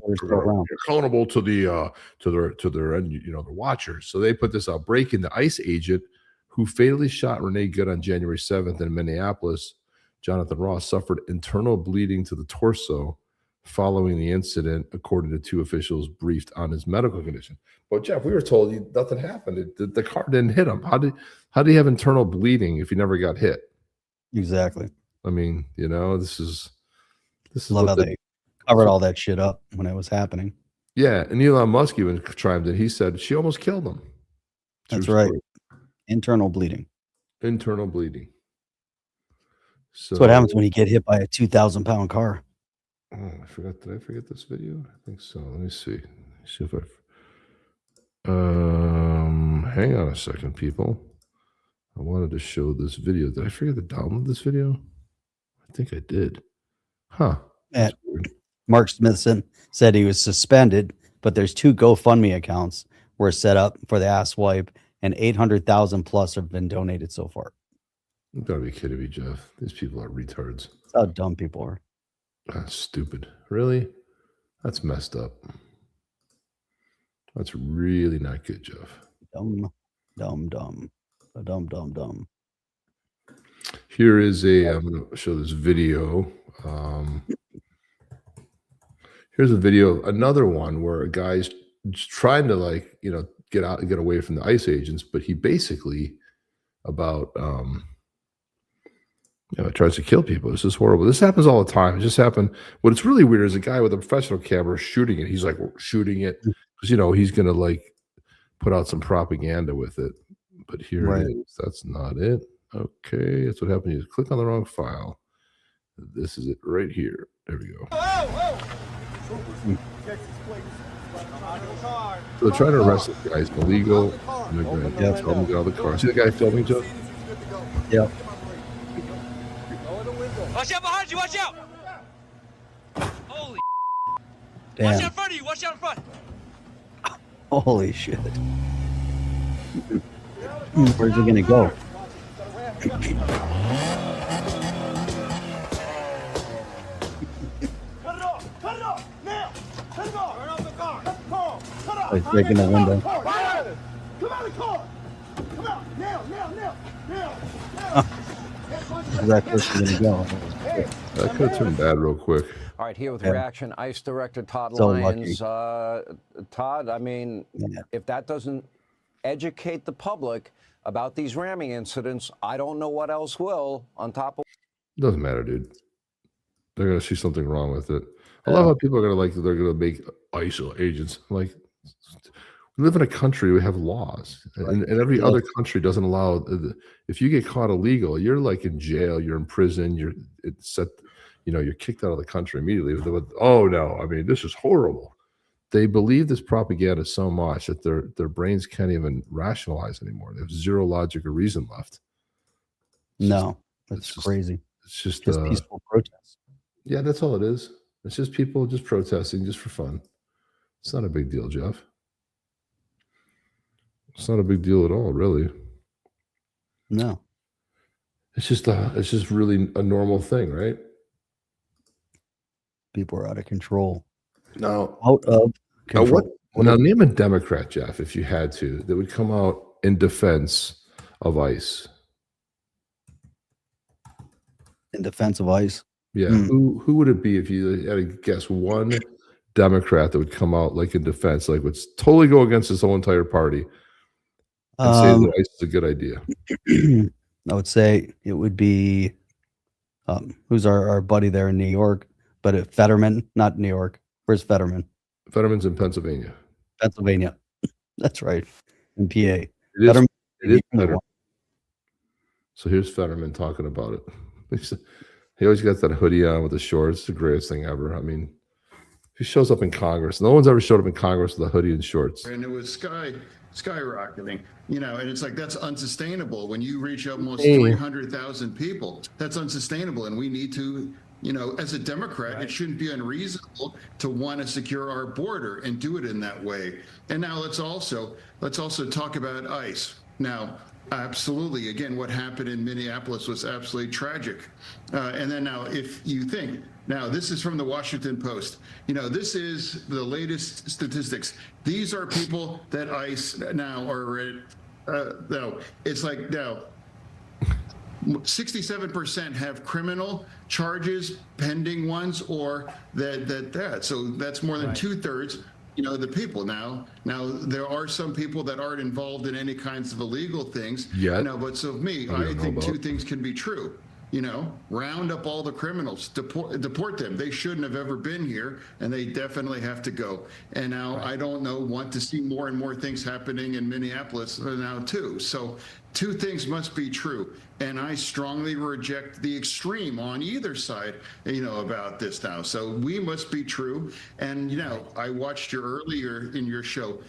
accountable to their end, the watchers. So they put this out. Breaking: the ICE agent who fatally shot Renee Good on January 7th in Minneapolis, Jonathan Ross, suffered internal bleeding to the torso following the incident, according to two officials briefed on his medical condition. But Jeff, we were told nothing happened. The car didn't hit him. How did he have internal bleeding if he never got hit? Exactly. I mean, this is Love how they covered all that shit up when it was happening. Yeah, and Elon Musk even chimed in. He said she almost killed him. That's right. Internal bleeding. Internal bleeding. So that's what happens when you get hit by a 2,000-pound car. Oh, I forgot. Did I forget this video? I think so. Let me see. See if I. Hang on a second, people. I wanted to show this video. Did I forget to download this video? I think I did. Huh. Mark Smithson said he was suspended, but there's 2 GoFundMe accounts were set up for the ass wipe, and 800,000 plus have been donated so far. You gotta be kidding me, Jeff. These people are retards. That's how dumb people are. That's stupid. Really? That's messed up. That's really not good, Jeff. Dumb. Here is I'm going to show this video. Here's a video, another one where a guy's trying to get out and get away from the ICE agents, but he basically tries to kill people. This is horrible. This happens all the time. It just happened. What's really weird is a guy with a professional camera shooting it. He's like shooting it because he's gonna put out some propaganda with it. But here it is. That's not it. Okay, that's what happened. You click on the wrong file. This is it right here. There we go. So they're trying to arrest this guy. He's illegal. They're going to tell him to get out of the car. See the guy filming, Joe? Yep. Watch out behind you! Watch out! Holy! Damn. Watch out in front of you! Watch out in front! Holy shit! Where's he gonna go? Cut it off! Cut it off! Now! Cut it off! Turn off the car! Cut off! He's breaking the window. Come out of the car! Come out! Now! Where's that person gonna go? That could have turned bad real quick. All right, here with reaction, ICE Director Todd So Lyons. Todd, I mean, if that doesn't educate the public about these ramming incidents, I don't know what else will. On top of It doesn't matter, dude. They're gonna see something wrong with it. I love how people are they're gonna make ICE agents. We live in a country, we have laws, and every other country doesn't allow. If you get caught illegal, you're in jail, you're in prison, you're kicked out of the country immediately. Oh no, I mean this is horrible. They believe this propaganda so much that their brains can't even rationalize anymore. They have zero logic or reason left. That's crazy. It's just peaceful protest. Yeah, that's all it is. It's just people just protesting just for fun. It's not a big deal, Jeff. It's not a big deal at all, really. No. It's just really a normal thing, right? People are out of control. No. Out of control. Now, name a Democrat, Jeff, if you had to, that would come out in defense of ICE. In defense of ICE? Yeah. Who would it be if you had to guess one Democrat that would come out in defense, would totally go against his whole entire party and say that ICE is a good idea? I would say it would be who's our buddy there in New York, but Fetterman, not New York. Where's Fetterman? Fetterman's in Pennsylvania. Pennsylvania. That's right. In PA. It is Fetterman. So here's Fetterman talking about it. He always got that hoodie on with the shorts. It's the greatest thing ever. I mean, he shows up in Congress. No one's ever showed up in Congress with a hoodie and shorts. And it was skyrocketing, and it's that's unsustainable when you reach almost 300,000 people. That's unsustainable, and we need to As a Democrat, it shouldn't be unreasonable to want to secure our border and do it in that way. And now let's also talk about ICE. Now, absolutely, again, what happened in Minneapolis was absolutely tragic. And then now, if you think, now this is from the Washington Post. This is the latest statistics. These are people that ICE now are. No, it's like now. 67% have criminal charges, pending ones, or that. So that's more than 2/3. The people now. There are some people that aren't involved in any kinds of illegal things. Yeah. But so me, I think two things can be true. Round up all the criminals, deport them. They shouldn't have ever been here, and they definitely have to go. And now I don't want to see more and more things happening in Minneapolis now too. So two things must be true. And I strongly reject the extreme on either side, about this now. So we must be true. And, I watched you earlier in your show.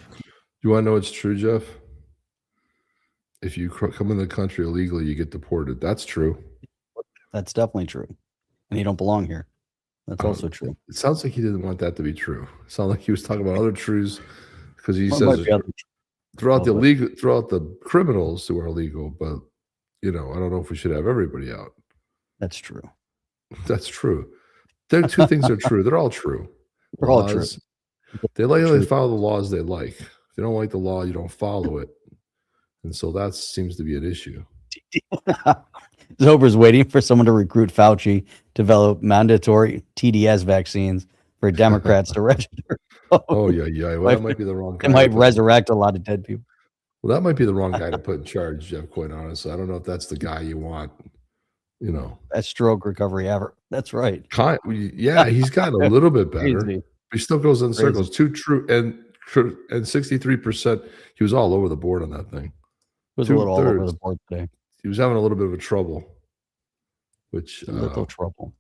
You want to know what's true, Jeff? If you come in the country illegally, you get deported. That's true. That's definitely true. And you don't belong here. That's also true. It sounds like he didn't want that to be true. It sounds like he was talking about other truths because he says throughout the criminals who are illegal, but I don't know if we should have everybody out. That's true. That's true. There are two things are true. They're all true. They're all true. They follow the laws they like. If they don't like the law, you don't follow it. And so that seems to be an issue. Zober's waiting for someone to recruit Fauci to develop mandatory TDS vaccines for Democrats to register. Oh, yeah. Well, that might be the wrong guy. It might resurrect a lot of dead people. Well, that might be the wrong guy to put in charge, Jeff, quite honestly. I don't know if that's the guy you want, Best stroke recovery ever. That's right. Yeah, he's gotten a little bit better. Crazy. He still goes in circles. Two true and 63%. He was all over the board on that thing. It was a little all over the board today. He was having a little bit of trouble, which a little trouble.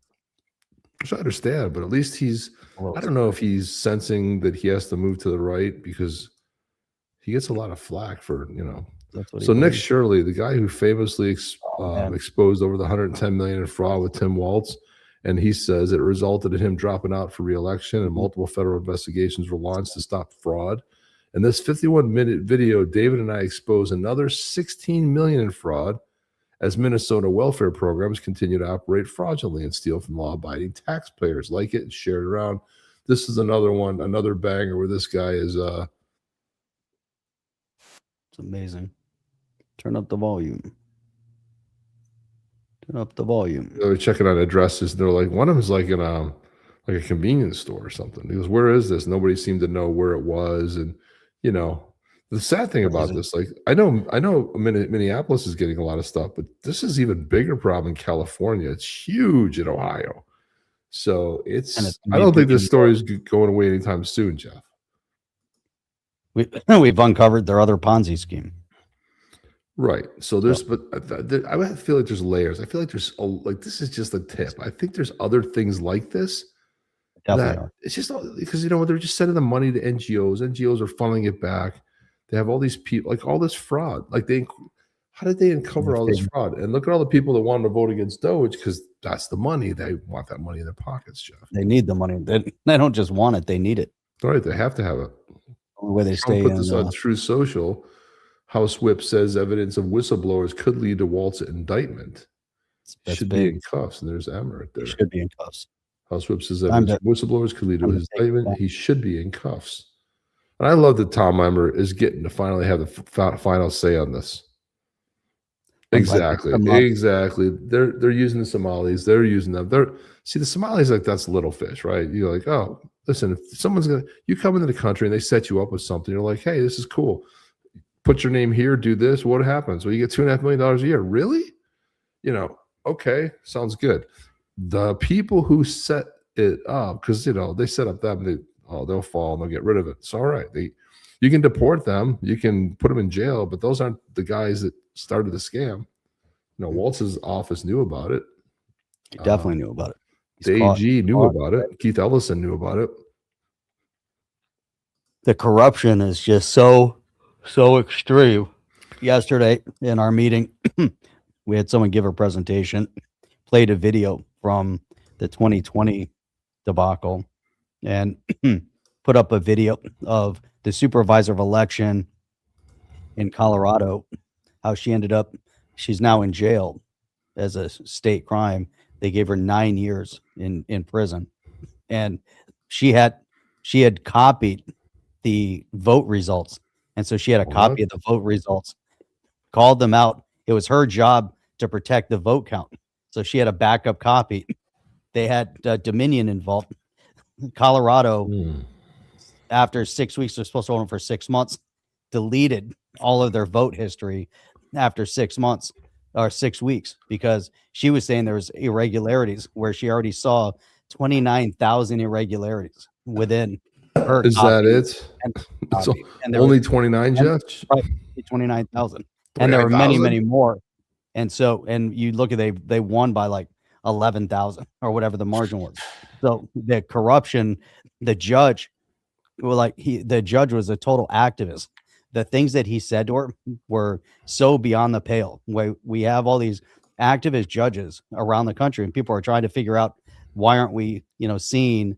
Which I understand, but at least I don't know if he's sensing that he has to move to the right because he gets a lot of flack for, So Nick Shirley, the guy who famously exposed over the 110 million in fraud with Tim Waltz, and he says it resulted in him dropping out for re-election, and multiple federal investigations were launched to stop fraud. In this 51-minute video, David and I expose another 16 million in fraud as Minnesota welfare programs continue to operate fraudulently and steal from law-abiding taxpayers. Like it and share it around. This is another one, another banger where this guy is it's amazing. Turn up the volume. Turn up the volume. They're checking on addresses. They're like, one of them is like in a convenience store or something. He goes, where is this? Nobody seemed to know where it was. And the sad thing about this, like I know Minneapolis is getting a lot of stuff, but this is even bigger problem in California. It's huge in Ohio. So I don't think this story is going away anytime soon, Jeff. We've uncovered their other Ponzi scheme. Right. So but I feel like there's layers. I feel like this is just a tip. I think there's other things like this. Definitely. It's just because they're just sending the money to NGOs. NGOs are funneling it back. They have all these people, like all this fraud. How did they uncover all this fraud? And look at all the people that wanted to vote against Doge because that's the money. They want that money in their pockets, Jeff. They need the money. They don't just want it; they need it. All right, they have to have it. The way they stay. Put this on Truth Social. House Whip says evidence of whistleblowers could lead to Walt's indictment. Should be in cuffs, and there's Emma right there. He should be in cuffs. House Whip says evidence of whistleblowers could lead to his indictment. He should be in cuffs. And I love that Tom Emmer is getting to finally have the final say on this. Exactly. They're using the Somalis. They're using them. The Somalis, like, that's little fish, right? You're like, oh, listen, if you come into the country and they set you up with something, you're like, hey, this is cool. Put your name here, do this. What happens? Well, you get $2.5 million a year. Really? Okay, sounds good. The people who set it up, because they set up them, they'll fall and they'll get rid of it. It's all right. You can deport them, you can put them in jail, but those aren't the guys that started the scam. Waltz's office knew about it. He definitely knew about it. The AG knew about it. Keith Ellison knew about it. The corruption is just so extreme. Yesterday in our meeting, we had someone give a presentation, played a video from the 2020 debacle and put up a video of the supervisor of election in Colorado, how she's now in jail as a state crime. They gave her 9 years in prison, and she had copied the vote results, and so she had a copy of the vote results, called them out. It was her job to protect the vote count, so she had a backup copy. They had Dominion involved. Colorado, after 6 weeks, they're supposed to hold them for 6 months, deleted all of their vote history after 6 months or 6 weeks, because she was saying there was irregularities where she already saw 29,000 irregularities within her. Is that it? And only 29, Jeff? Right, 29,000. And there were many, many more. And so, and you look at, they won by like 11,000 or whatever the margin was. So the corruption, the judge, the judge was a total activist. The things that he said to her were so beyond the pale. We have all these activist judges around the country, and people are trying to figure out, why aren't we, seeing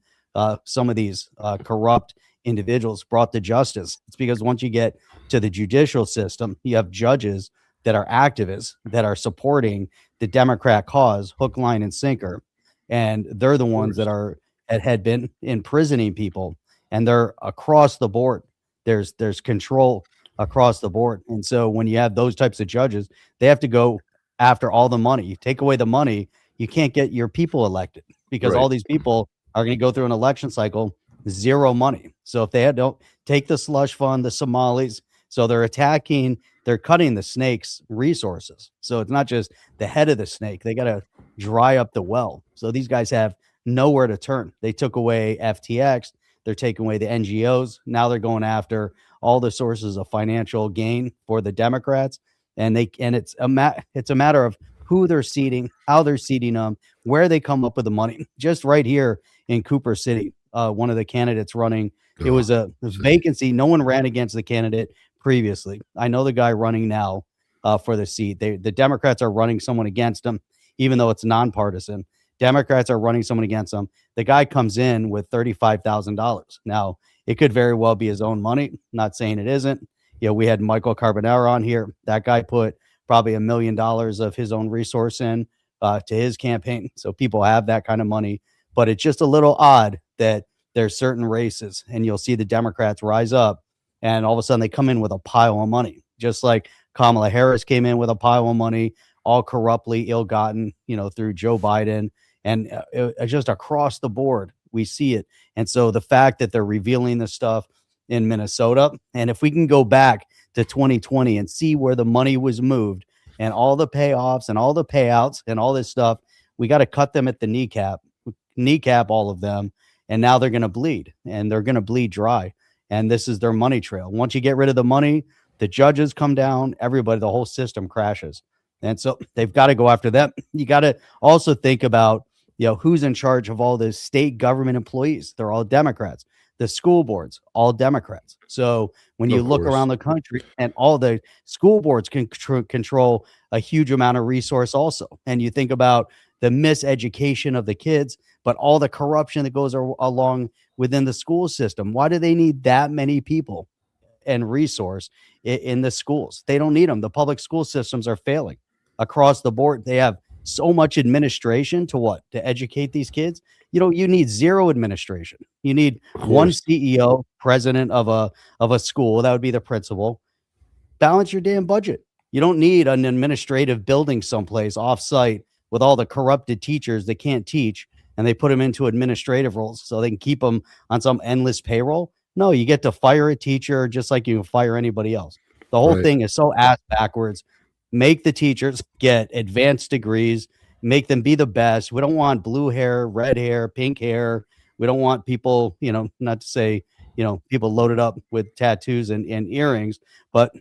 some of these corrupt individuals brought to justice? It's because once you get to the judicial system, you have judges that are activists, that are supporting the Democrat cause, hook, line, and sinker. And they're the ones that had been imprisoning people, and they're across the board. There's control across the board. And so when you have those types of judges, they have to go after all the money. You take away the money, you can't get your people elected, because all these people are going to go through an election cycle, zero money. So if they don't take the slush fund, the Somalis, so they're cutting the snake's resources. So it's not just the head of the snake. They got to dry up the well. So these guys have nowhere to turn. They took away FTX. They're taking away the NGOs. Now they're going after all the sources of financial gain for the Democrats. And it's a matter of who they're seating, how they're seating them, where they come up with the money. Just right here in Cooper City, one of the candidates running, it was a vacancy. No one ran against the candidate previously. I know the guy running now for the seat. The Democrats are running someone against him, even though it's nonpartisan. Democrats are running someone against him. The guy comes in with $35,000. Now, it could very well be his own money. Not saying it isn't. We had Michael Carbonaro on here. That guy put probably $1 million of his own resource in to his campaign. So people have that kind of money. But it's just a little odd that there's certain races, and you'll see the Democrats rise up, and all of a sudden they come in with a pile of money, just like Kamala Harris came in with a pile of money, all corruptly ill-gotten, through Joe Biden. And just across the board, we see it. And so the fact that they're revealing this stuff in Minnesota, and if we can go back to 2020 and see where the money was moved and all the payoffs and all the payouts and all this stuff, we got to cut them at the kneecap all of them. And now they're going to bleed, and they're going to bleed dry. And this is their money trail. Once you get rid of the money, the judges come down, everybody, the whole system crashes. And so they've got to go after them. You got to also think about, who's in charge of all the state government employees. They're all Democrats. The school boards, all Democrats. So when you look around the country, and all the school boards can control a huge amount of resource also. And you think about the miseducation of the kids, but all the corruption that goes along within the school system. Why do they need that many people and resource in the schools? They don't need them. The public school systems are failing across the board. They have so much administration to educate these kids. You need zero administration. You need one CEO, president of a school. That would be the principal. Balance your damn budget. You don't need an administrative building someplace off-site with all the corrupted teachers that can't teach, and they put them into administrative roles so they can keep them on some endless payroll. No, you get to fire a teacher just like you can fire anybody else. The whole thing is so ass backwards. Make the teachers get advanced degrees, make them be the best. We don't want blue hair, red hair, pink hair. We don't want people, not to say, people loaded up with tattoos and earrings, but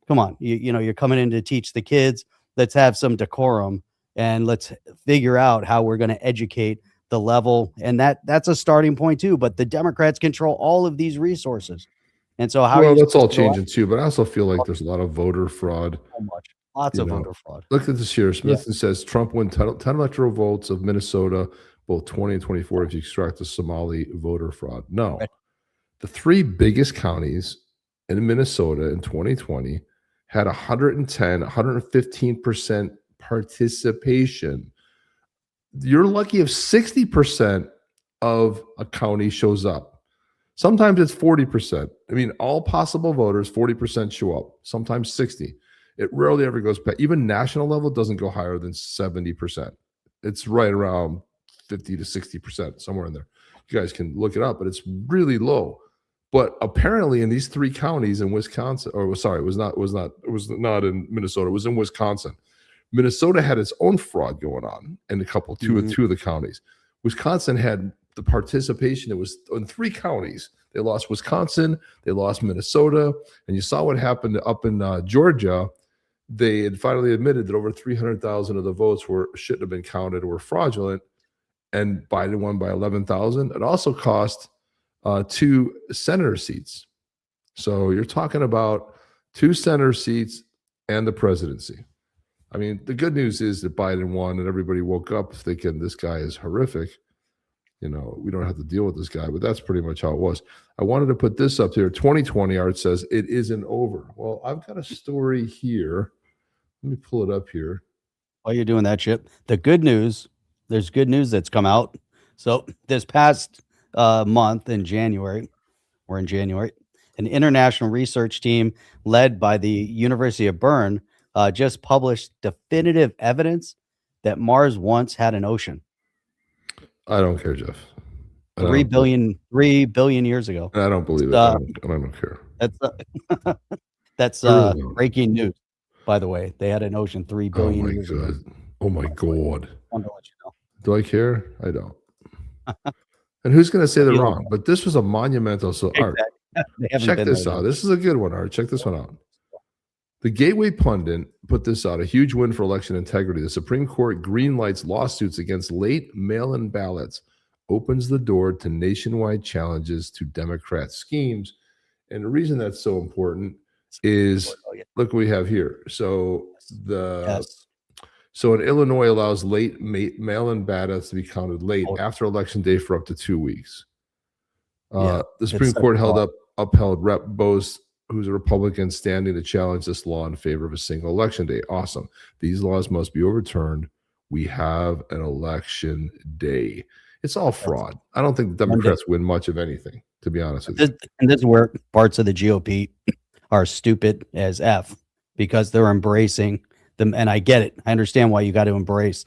come on, you're coming in to teach the kids. Let's have some decorum, and let's figure out how we're going to educate the level. And that's a starting point too. But the Democrats control all of these resources. And so that's all changing too. But I also feel like there's a lot of voter fraud. So much. Lots of voter fraud. Look at this here. Smith says Trump won 10 electoral votes of Minnesota both 20 and 24 if you extract the Somali voter fraud. No. The three biggest counties in Minnesota in 2020 had 110, 115% participation. You're lucky if 60% of a county shows up. Sometimes it's 40%. I mean, all possible voters, 40% show up, sometimes 60. It rarely ever goes past. Even national level doesn't go higher than 70%. It's right around 50 to 60%, somewhere in there. You guys can look it up, but it's really low. But apparently in these three counties in Wisconsin, or sorry, it was not in Minnesota, it was in Wisconsin. Minnesota had its own fraud going on in two of the counties. Wisconsin had the participation. It was in three counties. They lost Wisconsin, they lost Minnesota, and you saw what happened up in Georgia. They had finally admitted that over 300,000 of the votes shouldn't have been counted or were fraudulent, and Biden won by 11,000. It also cost 2 senator seats. So you're talking about 2 senator seats and the presidency. I mean, the good news is that Biden won and everybody woke up thinking this guy is horrific. You know, we don't have to deal with this guy, but that's pretty much how it was. I wanted to put this up here. 2020, Art says, it isn't over. Well, I've got a story here. Let me pull it up here. While you're doing that, Chip, the good news, there's good news that's come out. So this past month in January, an international research team led by the University of Bern just published definitive evidence that Mars once had an ocean. I don't care, Jeff. 3 billion years ago. I don't believe it. I don't care. That's breaking news, by the way. They had an ocean 3 billion years ago. Oh my God. I want to let you know. Do I care? I don't. And who's going to say they're wrong? But this was a monumental. So, Art, check this out. This is a good one, Art. Check this one out. The Gateway Pundit put this out, a huge win for election integrity. The Supreme Court greenlights lawsuits against late mail-in ballots, opens the door to nationwide challenges to Democrat schemes. And the reason that's so important is, look what we have here. So So in Illinois allows late mail-in ballots to be counted late after election day for up to 2 weeks. The Supreme Court upheld Rep. Bose, who's a Republican, standing to challenge this law in favor of a single election day. Awesome. These laws must be overturned. We have an election day. It's all fraud. I don't think the Democrats win much of anything, to be honest with you. And this is where parts of the GOP are stupid as F, because they're embracing them. And I get it. I understand why you got to embrace,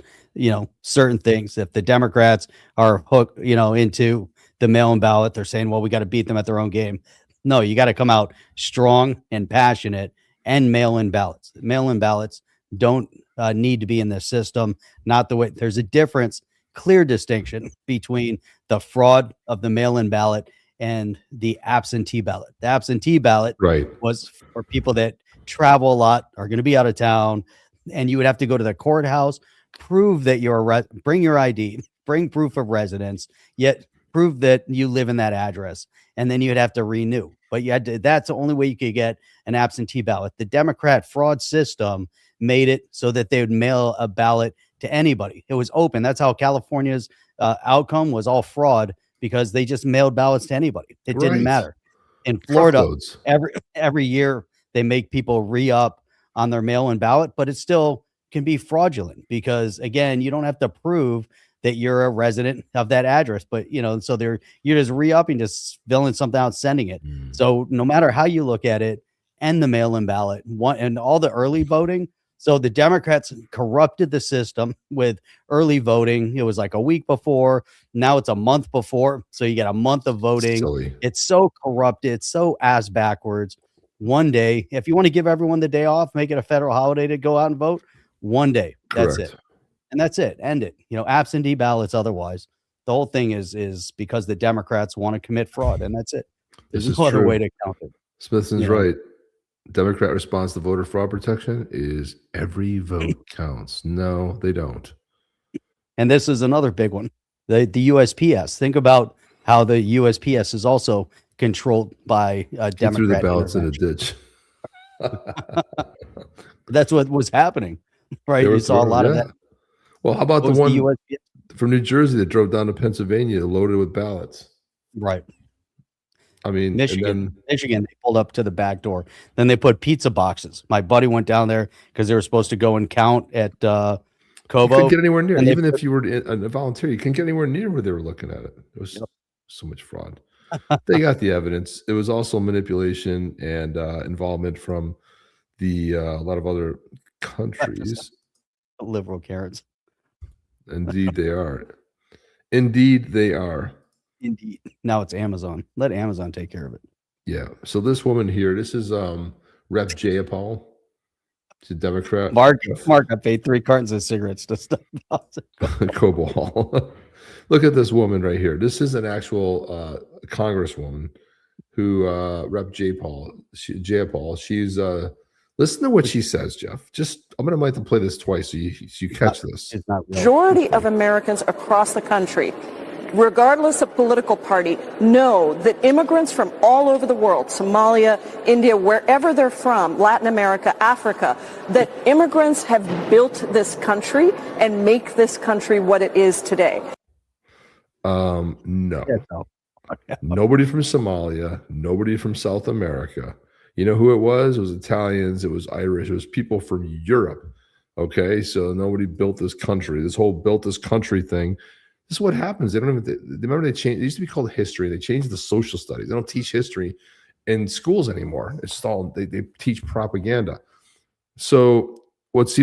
certain things. If the Democrats are hooked, into the mail-in ballot, they're saying, well, we got to beat them at their own game. No, you got to come out strong and passionate and mail-in ballots. Mail-in ballots don't need to be in the system. Not the way. There's a difference, clear distinction between the fraud of the mail-in ballot and the absentee ballot. The absentee ballot was for people that travel a lot, are going to be out of town, and you would have to go to the courthouse, prove that you're bring your ID, bring proof of residence, yet prove that you live in that address, and then you'd have to renew. But that's the only way you could get an absentee ballot. The Democrat fraud system made it so that they would mail a ballot to anybody. It was open. That's how California's outcome was all fraud, because they just mailed ballots to anybody. It didn't matter. In Florida, every year they make people re-up on their mail-in ballot, but it still can be fraudulent because, again, you don't have to prove that you're a resident of that address, but so you're just re-upping, just filling something out, sending it. So no matter how you look at it, and the mail-in ballot, and all the early voting. So the Democrats corrupted the system with early voting. It was like a week before. Now it's a month before. So you get a month of voting. Silly. It's so corrupted. It's so ass backwards. One day, if you want to give everyone the day off, make it a federal holiday to go out and vote. One day. That's it. And that's it. End it. Absentee ballots otherwise. The whole thing is because the Democrats want to commit fraud, and that's it. There's no other way to count it. Smithson's right. Democrat response to voter fraud protection is every vote counts. No, they don't. And this is another big one. The USPS. Think about how the USPS is also controlled by Democrat. Threw the ballots in a ditch. That's what was happening, right? You saw a lot of that. Well, how about the from New Jersey that drove down to Pennsylvania loaded with ballots. Right. I mean, Michigan, they pulled up to the back door. Then they put pizza boxes. My buddy went down there because they were supposed to go and count at you Kobo. couldn't get anywhere near. Even if you were a volunteer, you couldn't get anywhere near where they were looking at it. It was so much fraud. They got the evidence. It was also manipulation and involvement from a lot of other countries. Liberal Karens. Indeed, they are. Indeed, they are. Indeed. Now it's Amazon. Let Amazon take care of it. Yeah. So this woman here, this is Rep. GEOPOL. She's a Democrat. Mark, I paid 3 cartons of cigarettes to stop. Cobo Hall. Look at this woman right here. This is an actual congresswoman who Rep. GEOPOL. She's listen to what she says, Jeff. I'm going to like to play this twice so you catch this. It's not majority of Americans across the country, regardless of political party, know that immigrants from all over the world, Somalia, India, wherever they're from, Latin America, Africa, that immigrants have built this country and make this country what it is today. No. Nobody from Somalia, nobody from South America. You know who it was? It was Italians, it was Irish, it was people from Europe. Okay, so nobody built this country. This whole built this country thing. This is what happens. They don't even remember they changed. It used to be called history. They changed the social studies. They don't teach history in schools anymore. It's all they teach propaganda. So what's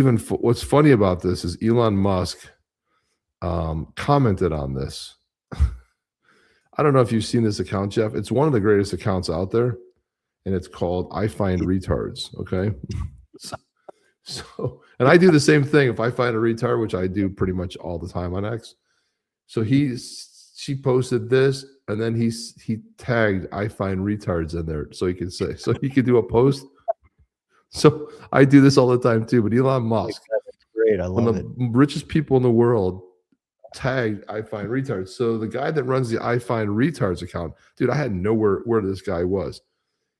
funny about this is Elon Musk commented on this. I don't know if you've seen this account, Jeff. It's one of the greatest accounts out there, and it's called "I Find Retards." Okay, so and I do the same thing. If I find a retard, which I do pretty much all the time on X. So she posted this, and then he tagged "I find retards" in there, so he could do a post. So I do this all the time too. But Elon Musk, that's great. I love it. The richest people in the world tagged "I find retards." So the guy that runs the "I find retards" account, dude, I had no where this guy was.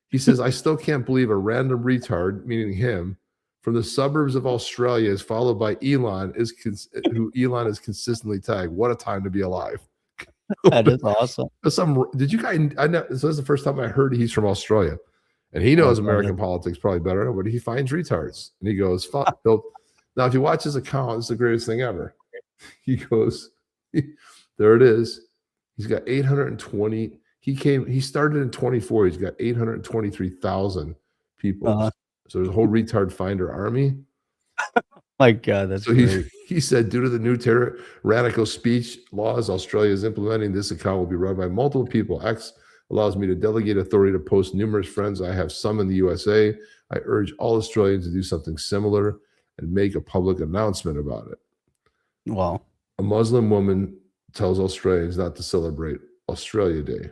He says, "I still can't believe a random retard," meaning him, from the suburbs of Australia is followed by Elon, who Elon is consistently tagged. What a time to be alive. That is awesome. Did you guys, so this is the first time I heard he's from Australia. And he knows American politics probably better, but he finds retards. And he goes, fuck. Now, if you watch his account, it's the greatest thing ever. He goes, there it is. He's got 820. He started in 24. He's got 823,000 people. So there's a whole retard finder army. My God, that's so great. He said, due to the new radical speech laws Australia is implementing, this account will be run by multiple people. X allows me to delegate authority to post numerous friends. I have some in the USA. I urge all Australians to do something similar and make a public announcement about it. Wow. A Muslim woman tells Australians not to celebrate Australia Day.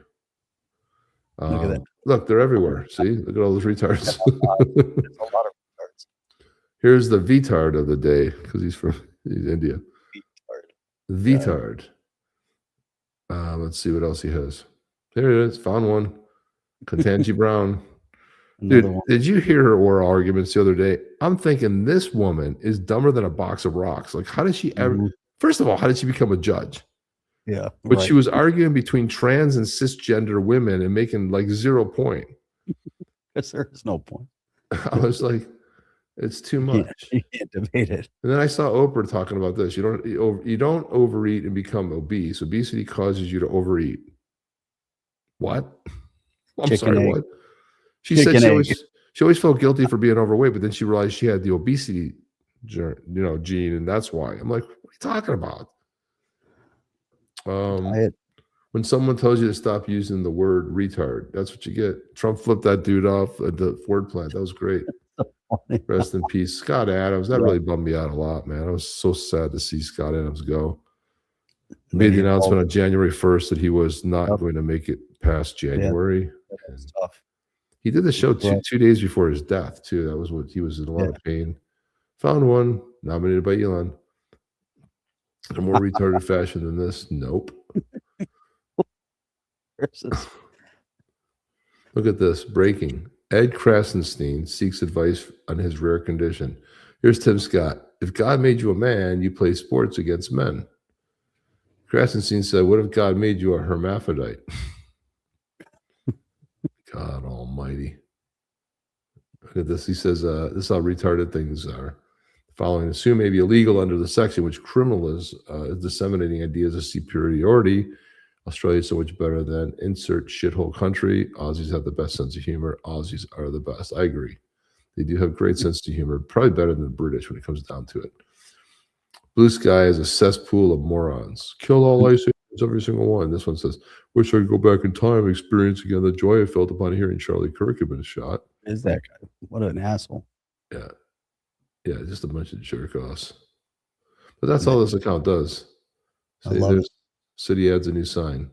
Look at that. Look, they're everywhere. See, look at all those retards. There's a lot of retards. Here's the VTard of the day because he's India. VTard. Let's see what else he has. There it is. Found one. Katanji Brown. Dude, did you hear her oral arguments the other day? I'm thinking this woman is dumber than a box of rocks. Like, how did she ever? First of all, how did she become a judge? Yeah. But she was arguing between trans and cisgender women and making like 0 point. Yes, there is no point. I was like, it's too much. You can't debate it. And then I saw Oprah talking about this. You don't overeat and become obese. Obesity causes you to overeat. What? I'm sorry, what? She said she always felt guilty for being overweight, but then she realized she had the obesity gene, and that's why. I'm like, what are you talking about? When someone tells you to stop using the word retard, that's what you get. Trump flipped that dude off at the Ford plant. That was great. Rest in peace. Scott Adams. That really bummed me out a lot, man. I was so sad to see Scott Adams go. He made the announcement on January 1st that he was not going to make it past January. Yeah, that was tough. He did the show two days before his death, too. That was what he was in a lot of pain. Found one, nominated by Elon. In a more retarded fashion than this? Nope. Look at this. Breaking. Ed Krasenstein seeks advice on his rare condition. Here's Tim Scott. If God made you a man, you play sports against men. Grassenstein said, "What if God made you a hermaphrodite?" God Almighty! Look at this. He says, "This is how retarded things are." Following assume may be illegal under the section which criminalizes disseminating ideas of superiority. Australia is so much better than insert shithole country. Aussies have the best sense of humor. Aussies are the best. I agree. They do have great sense of humor. Probably better than the British when it comes down to it. Blue Sky is a cesspool of morons. Kill all ice agents, every single one. This one says, "Wish I could go back in time, experience again the joy I felt upon hearing Charlie Kirk had been shot." Is that guy? What an asshole. Yeah. Yeah, just a bunch of jerk-offs. But that's all this account does. I love it. City adds a new sign.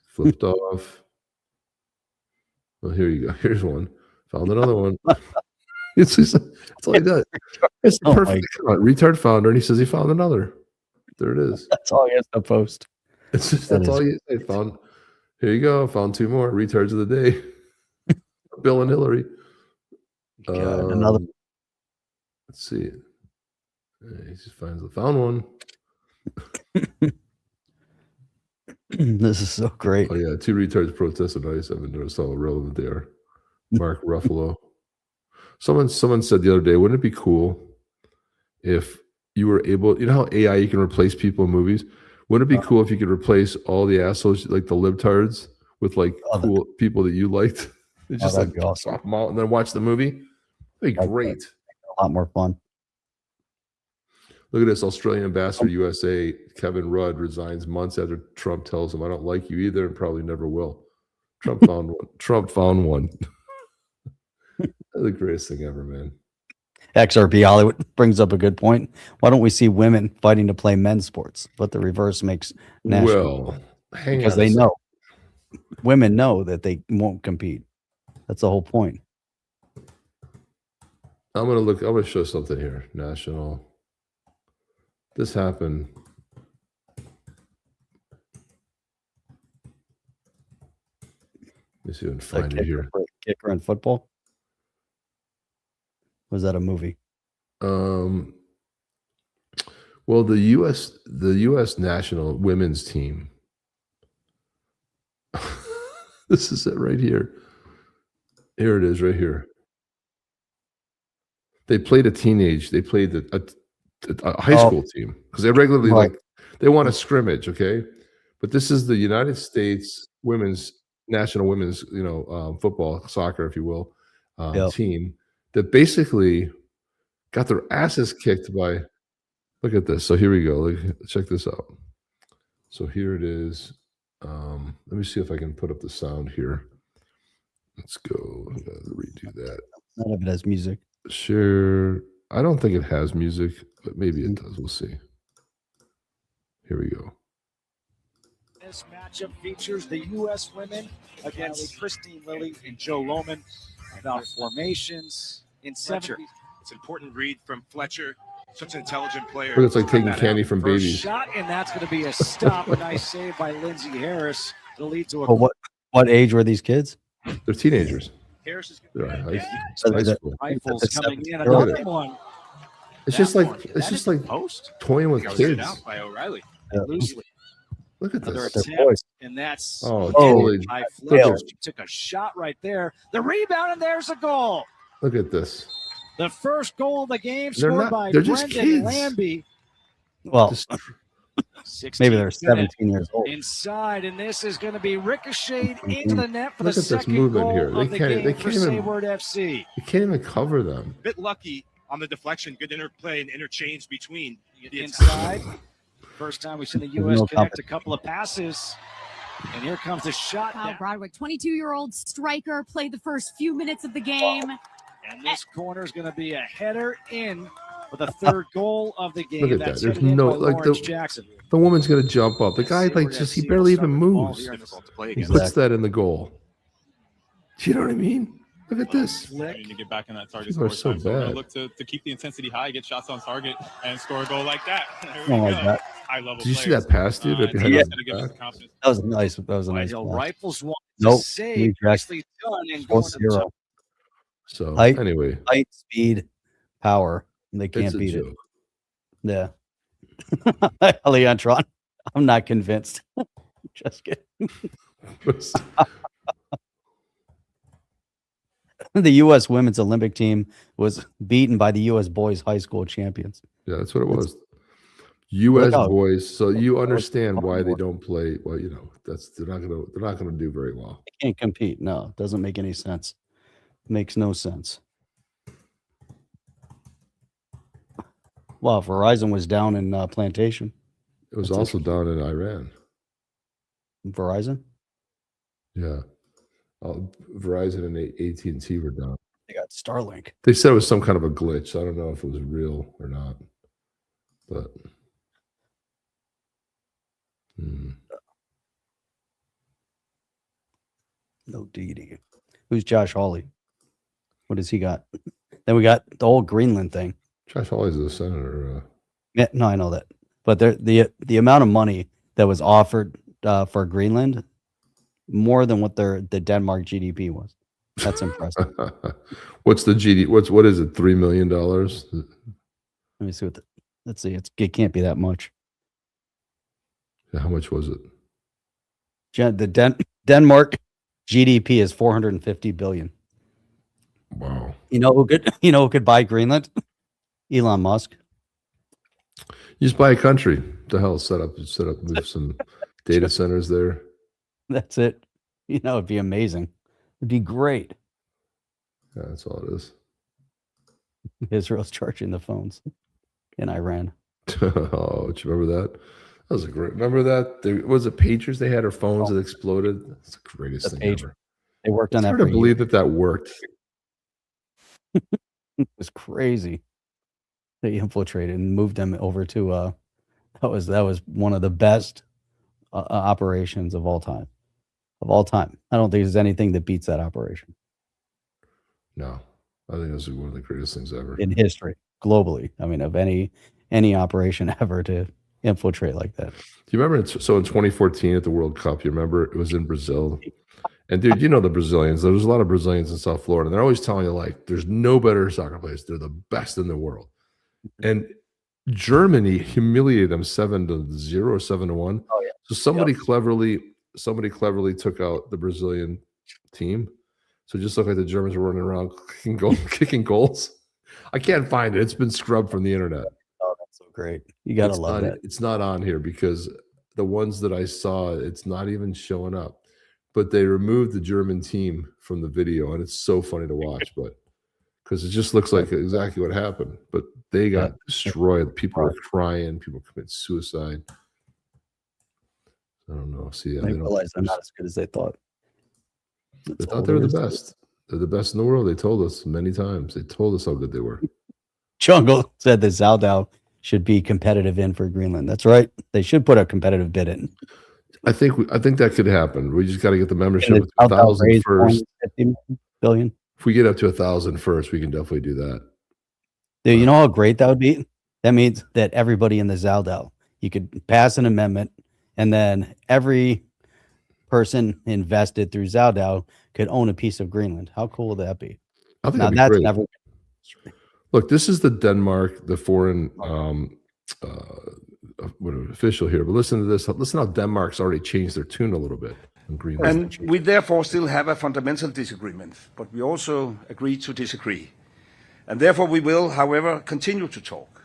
Flipped off. Well, here you go. Here's one. Found another one. It's all he does. It's the perfect account. Retard founder, and he says he found another. There it is. That's all he has to post. It's just that's all you say. Found. Here you go. Found two more retards of the day. Bill and Hillary. God, another. Let's see. He just found one. This is so great. Oh yeah, two retards protested ICE. I haven't noticed how relevant they are. Mark Ruffalo. Someone said the other day, wouldn't it be cool if you were able, you know how AI you can replace people in movies? Wouldn't it be cool if you could replace all the assholes like the libtards with like cool people that you liked? It's just like awesome. swap them out and then watch the movie. That'd be great. A lot more fun. Look at this. Australian ambassador USA Kevin Rudd resigns months after Trump tells him, "I don't like you either and probably never will." Trump found one. Trump found one. The greatest thing ever, man. XRP Hollywood brings up a good point. Why don't we see women fighting to play men's sports? But the reverse makes national. Well, hang because on they a know. Women know that they won't compete. That's the whole point. I'm gonna show something here. National. This happened. Let me see if I can find it here. Kicker in football. Was that a movie? Well, the U.S. national women's team. This is it right here. Here it is, right here. They played a high school team because they regularly they want a scrimmage, okay? But this is the United States national women's, football, soccer, if you will, team that basically got their asses kicked by. Look at this. So here we go. Check this out. So here it is. Let me see if I can put up the sound here. Let's go. I'm gonna redo that. None of it has music. Share. I don't think it has music, but maybe it does. We'll see. Here we go. This matchup features the U.S. women against Christine Lilly and Joe Lohman about formations in Fletcher. 70. It's an important read from Fletcher. Such an intelligent player. Look, it's like taking candy from First babies. shot, and that's going to be a stop. A nice save by Lindsey Harris to lead to a. Oh, what age were these kids? They're teenagers. Harris is They're high Yeah. school. Rifles coming in. Look at Another it. one. It's just like post. toying with That was kids. out by O'Reilly. Loosely. Look at Another this. attempt, and that's Totally. by Look Fletcher. at, She took a shot right there. The rebound, and there's a goal. look at this. The first goal of the game They're scored not- by they're just Brendan kids. Lambie. Well, 16 maybe they're minute 17 years old. inside, and this is going to be ricocheted into the net for Look the at this second movement goal here. of the game for even. Sayward FC. You can't even cover them. Bit lucky on the deflection. Good interplay and interchange between the Inside. First time we've seen the U.S. No connect a couple of passes. And here comes the shot. Kyle Now. Broderick, 22-year-old striker, played the first few minutes of the game. And this corner is going to be a header in for the third goal of the game. Look at that. That's There's headed in no by like Lawrence Jackson. the woman's gonna jump up. The guy like just he barely even moves. He puts that in the goal. Do you know what I mean? Look at this. You need to get back in that target People are score so time. So we're gonna bad. look to keep the intensity high, get shots on target, and score a goal like that. There we Oh my go. God. High level. Did you see that pass, dude? Right behind his back? That was nice. That was a nice Hill one. Rifles one. Nope. Save. Retract. Nicely done and going to the 4-0. So Height, anyway, height, speed, power. They can't it's a beat it. joke. Yeah. Leontron. I'm not convinced. Just kidding. The U.S. women's Olympic team was beaten by the U.S. boys high school champions. Yeah, that's what it was. U.S. out. boys. So you understand why they don't play. Well, you know, they're not gonna do very well. They can't compete. No, it doesn't make any sense. Makes no sense. Well, Verizon was down in Plantation. It was also down in Iran. Verizon? Yeah. Verizon and AT&T were down. They got Starlink. They said it was some kind of a glitch. I don't know if it was real or not. But no diggity. Who's Josh Hawley? What does he got? Then we got the whole Greenland thing. Josh Hawley's a senator. Yeah, no, I know that. But the amount of money that was offered for Greenland, more than what the Denmark GDP was. That's impressive. What's the GDP? What is it? $3 million? Let me see let's see. It can't be that much. How much was it? The Denmark GDP is 450 billion. Wow. You know who could buy Greenland? Elon Musk. You just buy a country. The hell, move some data centers there. That's it. It'd be amazing. It'd be great. Yeah, that's all it is. Israel's charging the phones in Iran. Oh, do you remember that? That was a great. Remember that? Was it pagers they had, or phones that exploded? That's the greatest thing ever. They worked on it's that. Hard to believe that worked. It was crazy. They infiltrated and moved them over to. That was one of the best operations of all time. I don't think there's anything that beats that operation. No, I think this is one of the greatest things ever in history, globally. I mean, of any operation ever to infiltrate like that. Do you remember? So in 2014 at the World Cup, you remember it was in Brazil, and dude, the Brazilians. There was a lot of Brazilians in South Florida, and they're always telling you like, "There's no better soccer players. They're the best in the world." And Germany humiliated them 7-0 or 7-1. Oh yeah. So somebody cleverly took out the Brazilian team. So it just looked like the Germans were running around kicking goals. I can't find it. It's been scrubbed from the internet. Oh, that's so great. You gotta love that. It's not on here because the ones that I saw, it's not even showing up. But they removed the German team from the video, and it's so funny to watch. But because it just looks like exactly what happened. But they got destroyed. People were crying. People commit suicide. I don't know. See, they realized they're not as good as they thought. They thought they were the best. They're the best in the world. They told us many times. They told us how good they were. Jungle said that Zaldau should be competitive in for Greenland. That's right. They should put a competitive bid in. I think that could happen. We just got to get the membership to 1,000 first. 50 billion. If we get up to 1,000 first, we can definitely do that. Dude, you know how great that would be? That means that everybody in the Zaldau, you could pass an amendment, and then every person invested through Zaldau could own a piece of Greenland. How cool would that be? I think now, that'd be that's great. never. Look, this is the Denmark, the foreign official here. But listen to this. Listen how Denmark's already changed their tune a little bit on Greenland. And we therefore still have a fundamental disagreement, but we also agree to disagree. And therefore we will, however, continue to talk.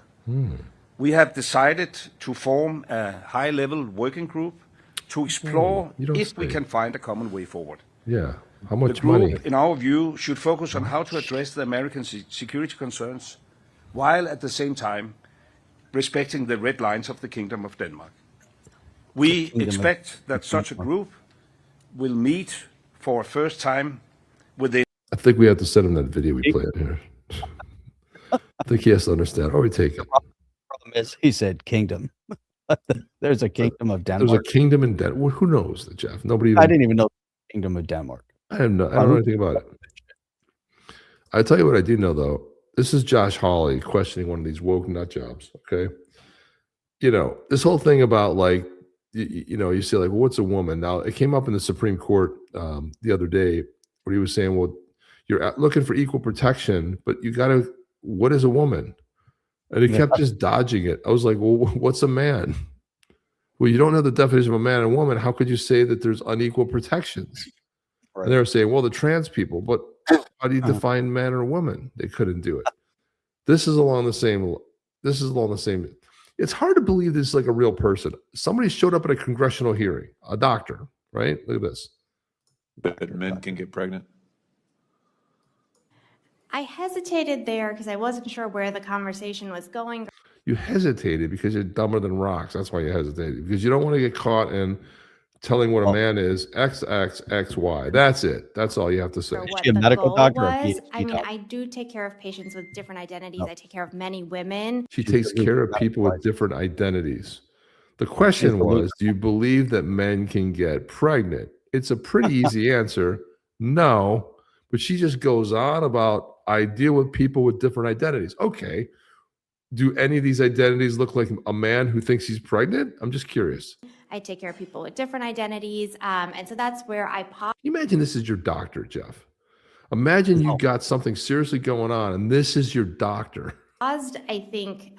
We have decided to form a high-level working group to explore if we can find a common way forward. Yeah. How much the group, money? in our view, should focus on how to address the American security concerns, while at the same time respecting the red lines of the Kingdom of Denmark. We expect that such a group will meet for a first time within. I think we have to send him that video we played here. I think he has to understand. Oh, we take it. Problem is, he said kingdom. There's a kingdom of Denmark. There's a kingdom in Denmark. Well, who knows, Jeff? Nobody. I didn't even know the kingdom of Denmark. I don't know anything about it. I tell you what I do know though. This is Josh Hawley questioning one of these woke nut jobs. Okay, this whole thing about like, you say like, well, what's a woman? Now it came up in the Supreme Court the other day where he was saying, well, you're looking for equal protection, but you got to. What is a woman? And he kept just dodging it. I was like, well, what's a man? Well, you don't know the definition of a man and woman. How could you say that there's unequal protections? Right. And they were saying, well, the trans people, but how do you define man or woman? They couldn't do it. This is along the same. It's hard to believe this is like a real person. Somebody showed up at a congressional hearing, a doctor, right? Look at this. That men can get pregnant. I hesitated there because I wasn't sure where the conversation was going. You hesitated because you're dumber than rocks. That's why you hesitated, because you don't want to get caught in telling what a man is. X, X, X, Y. That's it. That's all you have to say. What she a the medical goal doctor or a was. PhD I mean, doctor? I do take care of patients with different identities. I take care of many women. She takes care of people with different identities. The question was, do you believe that men can get pregnant? It's a pretty easy answer. No. But she just goes on about, I deal with people with different identities. Okay. Do any of these identities look like a man who thinks he's pregnant? I'm just curious. I take care of people with different identities. And so that's where I pop. Imagine this is your doctor, Jeff. Imagine you got something seriously going on and this is your doctor. Paused, I think.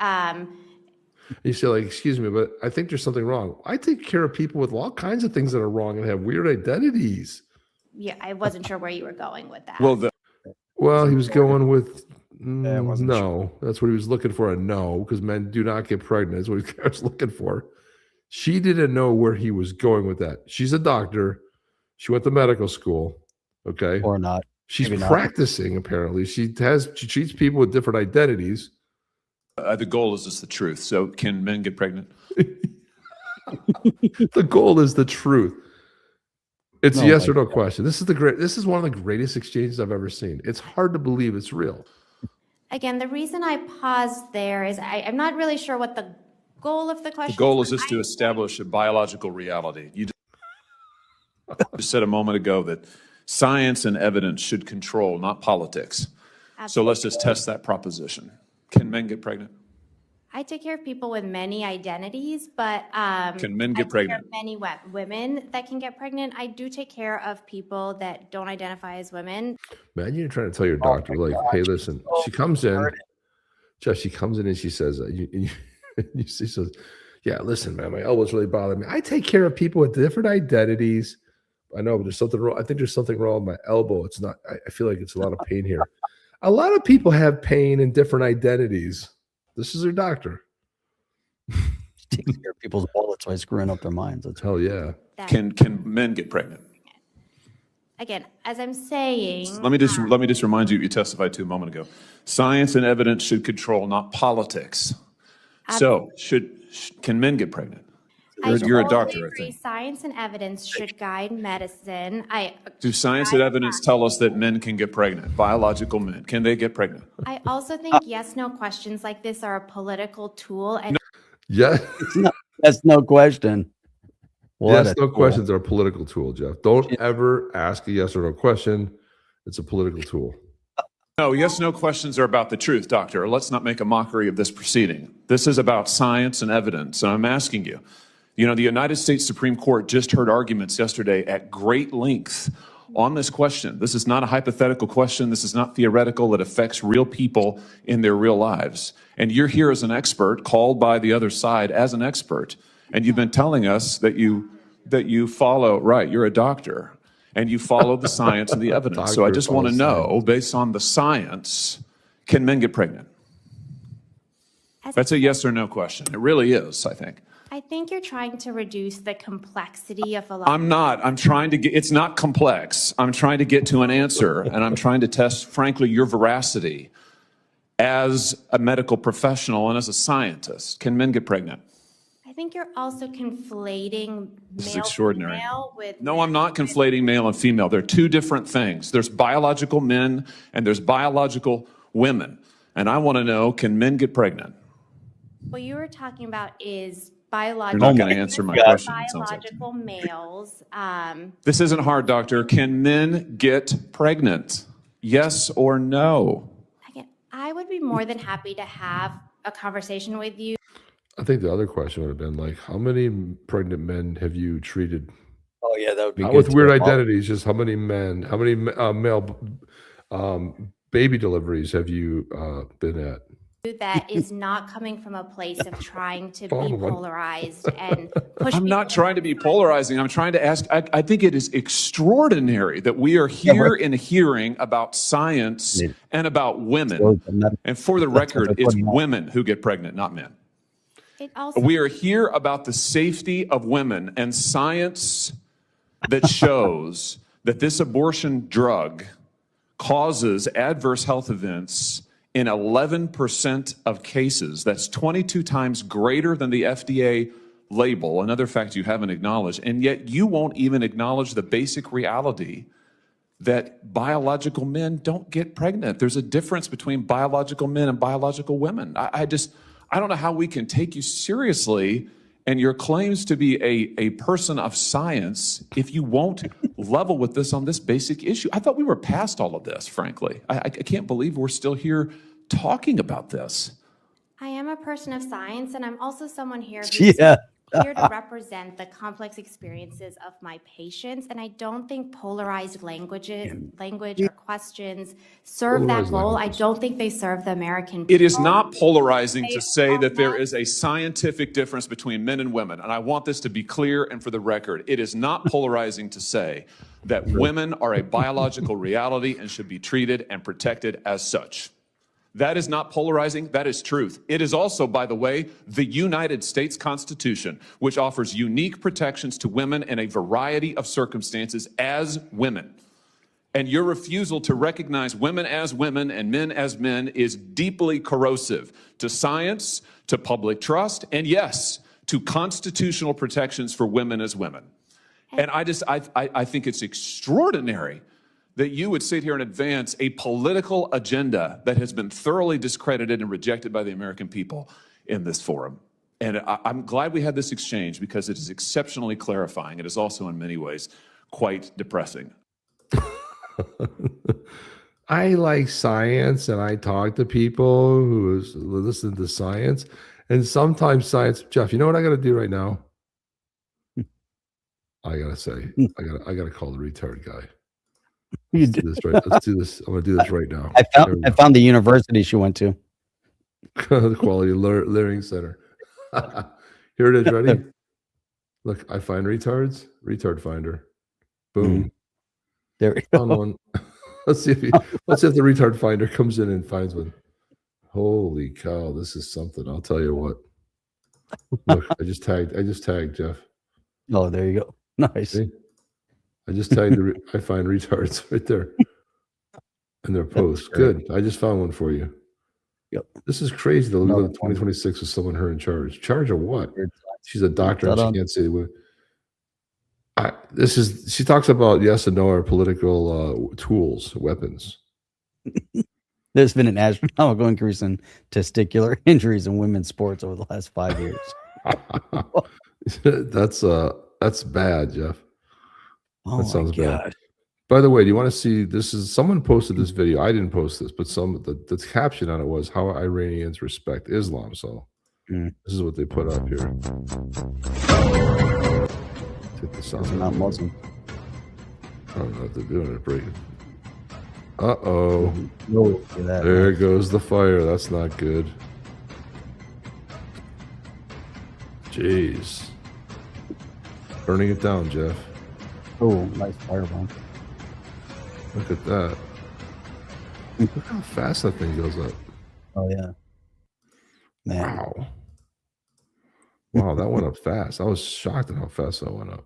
You say, like, excuse me, but I think there's something wrong. I take care of people with all kinds of things that are wrong and have weird identities. Yeah, I wasn't sure where you were going with that. Well, he was going with no. That's what he was looking for, a no, because men do not get pregnant. That's what he was looking for. She didn't know where he was going with that. She's a doctor. She went to medical school. Okay. Or not. She's Maybe not. practicing, apparently. She treats people with different identities. The goal is just the truth. So can men get pregnant? The goal is the truth. It's No, a yes like- or no question. This is one of the greatest exchanges I've ever seen. It's hard to believe it's real. Again, the reason I paused there is I'm not really sure what the goal of the question The goal is just to establish a biological reality. You just said a moment ago that science and evidence should control, not politics. So let's just test that proposition. Can men get pregnant? I take care of people with many identities, but Can men I get take pregnant? care of many women that can get pregnant. I do take care of people that don't identify as women. Imagine you're trying to tell your doctor, like, hey, listen, she comes in, Jeff, she comes in and she says, she says, yeah, listen, man, my elbow's really bothering me. I take care of people with different identities. I know, but there's something wrong. I think there's something wrong with my elbow. It's not, I feel like it's a lot of pain here. A lot of people have pain in different identities. This is their doctor. Takes care of people's wallets by screwing up their minds. That's hell yeah. Can men get pregnant? Again, as I'm saying, Let me just remind you what you testified to a moment ago. Science and evidence should control, not politics. So can men get pregnant? You're a doctor, I agree. think. Science and evidence should guide medicine. Do science and evidence tell us that men can get pregnant? Biological men, can they get pregnant? I also think yes/no questions like this are a political tool, and Yeah. That's no question. Yes, no questions are a political tool, Jeff. Don't ever ask a yes or no question. It's a political tool. No, yes, no questions are about the truth, doctor. Let's not make a mockery of this proceeding. This is about science and evidence, and I'm asking you. You know, the United States Supreme Court just heard arguments yesterday at great length on this question. This is not a hypothetical question. This is not theoretical. It affects real people in their real lives. And you're here as an expert, called by the other side as an expert. And you've been telling us that you follow, right, you're a doctor, and you follow the science and the evidence. So I just want to know, based on the science, can men get pregnant? That's a yes or no question. It really is, I think. I think you're trying to reduce the complexity of a lot. I'm not. I'm trying to get, it's not complex. I'm trying to get to an answer, and I'm trying to test, frankly, your veracity as a medical professional and as a scientist. Can men get pregnant? I think you're also conflating This is male extraordinary. female with No, I'm not conflating male and female. They're two different things. There's biological men and there's biological women. And I want to know, can men get pregnant? what you were talking about is You're biological. not going to answer my question, it sounds like. Biological males. This isn't hard, doctor. Can men get pregnant? Yes or no? Again, I would be more than happy to have a conversation with you. I think the other question would have been like, how many pregnant men have you treated? Oh yeah, that would be Not good with weird too. identities, just how many male baby deliveries have you been at? that is not coming from a place of trying to be Phone one. polarized and push I'm not trying to be polarizing. I'm trying to ask. I think it is extraordinary that we are Yeah, here in a hearing about science and about women. And for the record, it's women who get pregnant, not men. It also We are here about the safety of women and science that shows that this abortion drug causes adverse health events in 11% of cases. That's 22 times greater than the FDA label, another fact you haven't acknowledged. And yet you won't even acknowledge the basic reality that biological men don't get pregnant. There's a difference between biological men and biological women. I don't know how we can take you seriously and your claims to be a person of science if you won't level with this on this basic issue. I thought we were past all of this, frankly. I can't believe we're still here talking about this. I am a person of science, and I'm also someone here who's Yeah. here to represent the complex experiences of my patients. And I don't think polarized language or questions serve that Polarized goal. languages. I don't think they serve the American people. It is not polarizing to say that there is a scientific difference between men and women. And I want this to be clear and for the record. It is not polarizing to say that women are a biological reality and should be treated and protected as such. That is not polarizing. That is truth. It is also, by the way, the United States Constitution, which offers unique protections to women in a variety of circumstances as women. And your refusal to recognize women as women and men as men is deeply corrosive to science, to public trust, and yes, to constitutional protections for women as women. And I think it's extraordinary that you would sit here and advance a political agenda that has been thoroughly discredited and rejected by the American people in this forum. And I'm glad we had this exchange because it is exceptionally clarifying. It is also in many ways quite depressing. I like science and I talk to people who listen to science. And sometimes science, Jeff, you know what I got to do right now? I got to say, I got to call the retard guy. Let's do this right. Let's do this. I'm going to do this right now. I found the university she went to. The Quality Learning Center. Here it is. Ready? Look, I find retards. Retard finder. Boom. There we Found go. one. Let's see if the retard finder comes in and finds one. Holy cow! This is something. I'll tell you what. Look, I just tagged Jeff. Oh, there you go. Nice. See? I just tagged I find retards right there. And their posts. Good. I just found one for you. Yep. This is crazy to live in 2026 with someone her in charge. Charge of what? She's a doctor and she can't say what. She talks about yes and no are political tools, weapons. There's been an astronomical increase in testicular injuries in women's sports over the last 5 years. That's bad, Jeff. Oh, that sounds my bad. God. By the way, do you want to see this? Is someone posted this video? I didn't post this, but the caption on it was how Iranians respect Islam. So this is what they put up here. Take the sound. It's not Muslim. I don't know what they're doing. They're breaking. Uh-oh. That, there goes the fire. That's not good. Jeez. Burning it down, Jeff. Oh, nice firebomb. Look at that. Look how fast that thing goes up. Oh, yeah. Man. Wow. Wow, that went up fast. I was shocked at how fast that went up.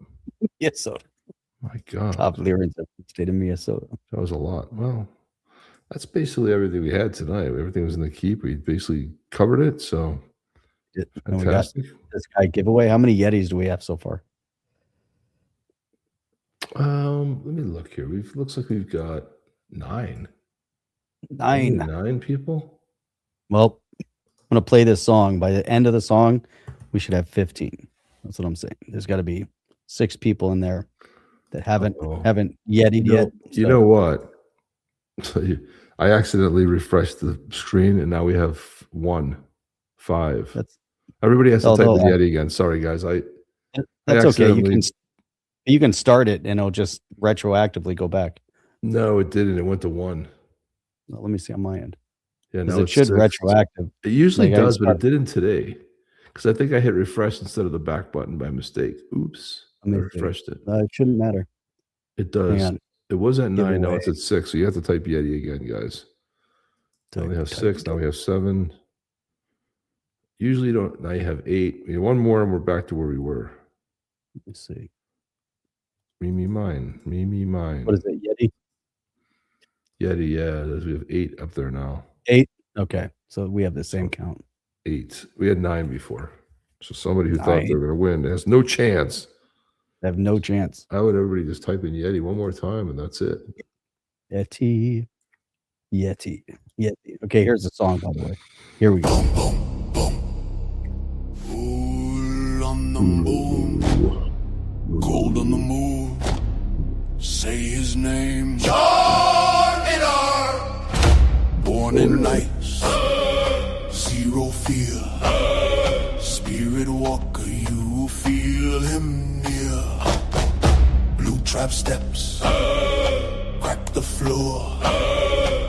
Minnesota. My God. Top lyrics of the state of Minnesota. That was a lot. Well, that's basically everything we had tonight. Everything was in the keep. We basically covered it. So fantastic. This guy giveaway. How many Yetis do we have so far? Let me look here. Looks like we've got 9. 9 people. Well, I'm gonna play this song. By the end of the song, we should have 15. That's what I'm saying. There's got to be 6 people in there that haven't Yeti'd yet. You know what? I accidentally refreshed the screen, and now we have 5. Everybody has to type the Yeti again. Sorry, guys. That's okay. You can start it, and it'll just retroactively go back. No, it didn't. It went to 1. Well, let me see on my end. Yeah, Because now it it's should 6. retroactive. It usually Like, I does, but start- it didn't today. Because I think I hit refresh instead of the back button by mistake. Oops. I Let me see. refreshed it. It shouldn't matter. It Hang does. on. It was at 9. Now Giveaway. it's at 6. So you have to type Yeti again, guys. Now we have 6. Now we have 7. Usually you don't. Now you have 8. We have one more and we're back to where we were. Let me see. Me, mine. Me, mine. What is it, Yeti? Yeti, yeah. We have 8 up there now. 8? Okay. So we have the same count. 8. We had 9 before. So somebody who thought 9. they were going to win has no chance. They have no chance. How would everybody just type in Yeti one more time and that's it? Yeti. Yeti. Yeti. Okay, here's the song, by the way. Here we go. On the moon, cold on the moon. Say his name, John Inner. Born in nights, zero fear. Spirit walker, you feel him near. Blue trap steps, crack the floor.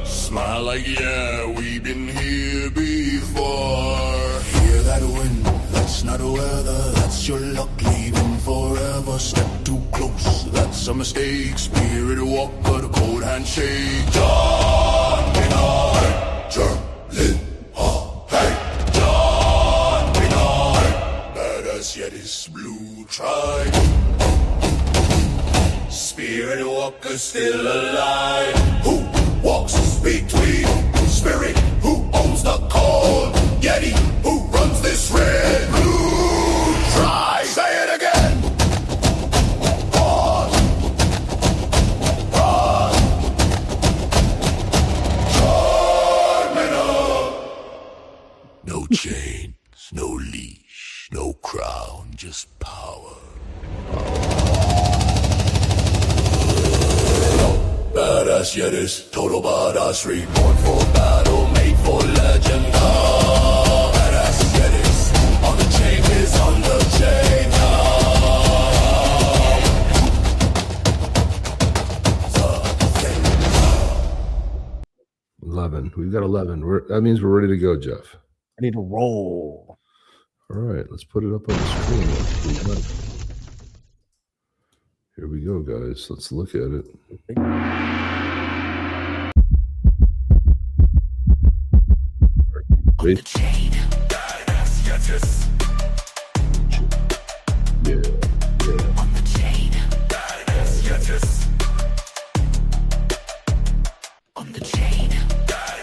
Smile like, yeah, we've been here before. Hear that wind? That's not weather, that's your luck leaving forever. Step too close, that's a mistake. Spirit walker, the cold handshake. John Bernard, Berlin, hey. John Bernard, badass yet is blue tribe. Spirit walker still alive. Who walks between spirit? Who owns the cold? Yeti, who runs this red blue tribe? Say it again. Pause. Pause. Terminal. No chains, no leash, no crown, just power. Badass Yetis, total badass, reborn for battle, made for legend. Oh, badass Yetis, on the chain is on the chain now. 11. We've got 11. That means we're ready to go, Jeff. Ready to roll. All right, let's put it up on the screen. Here we go, guys. Let's look at it. Wait.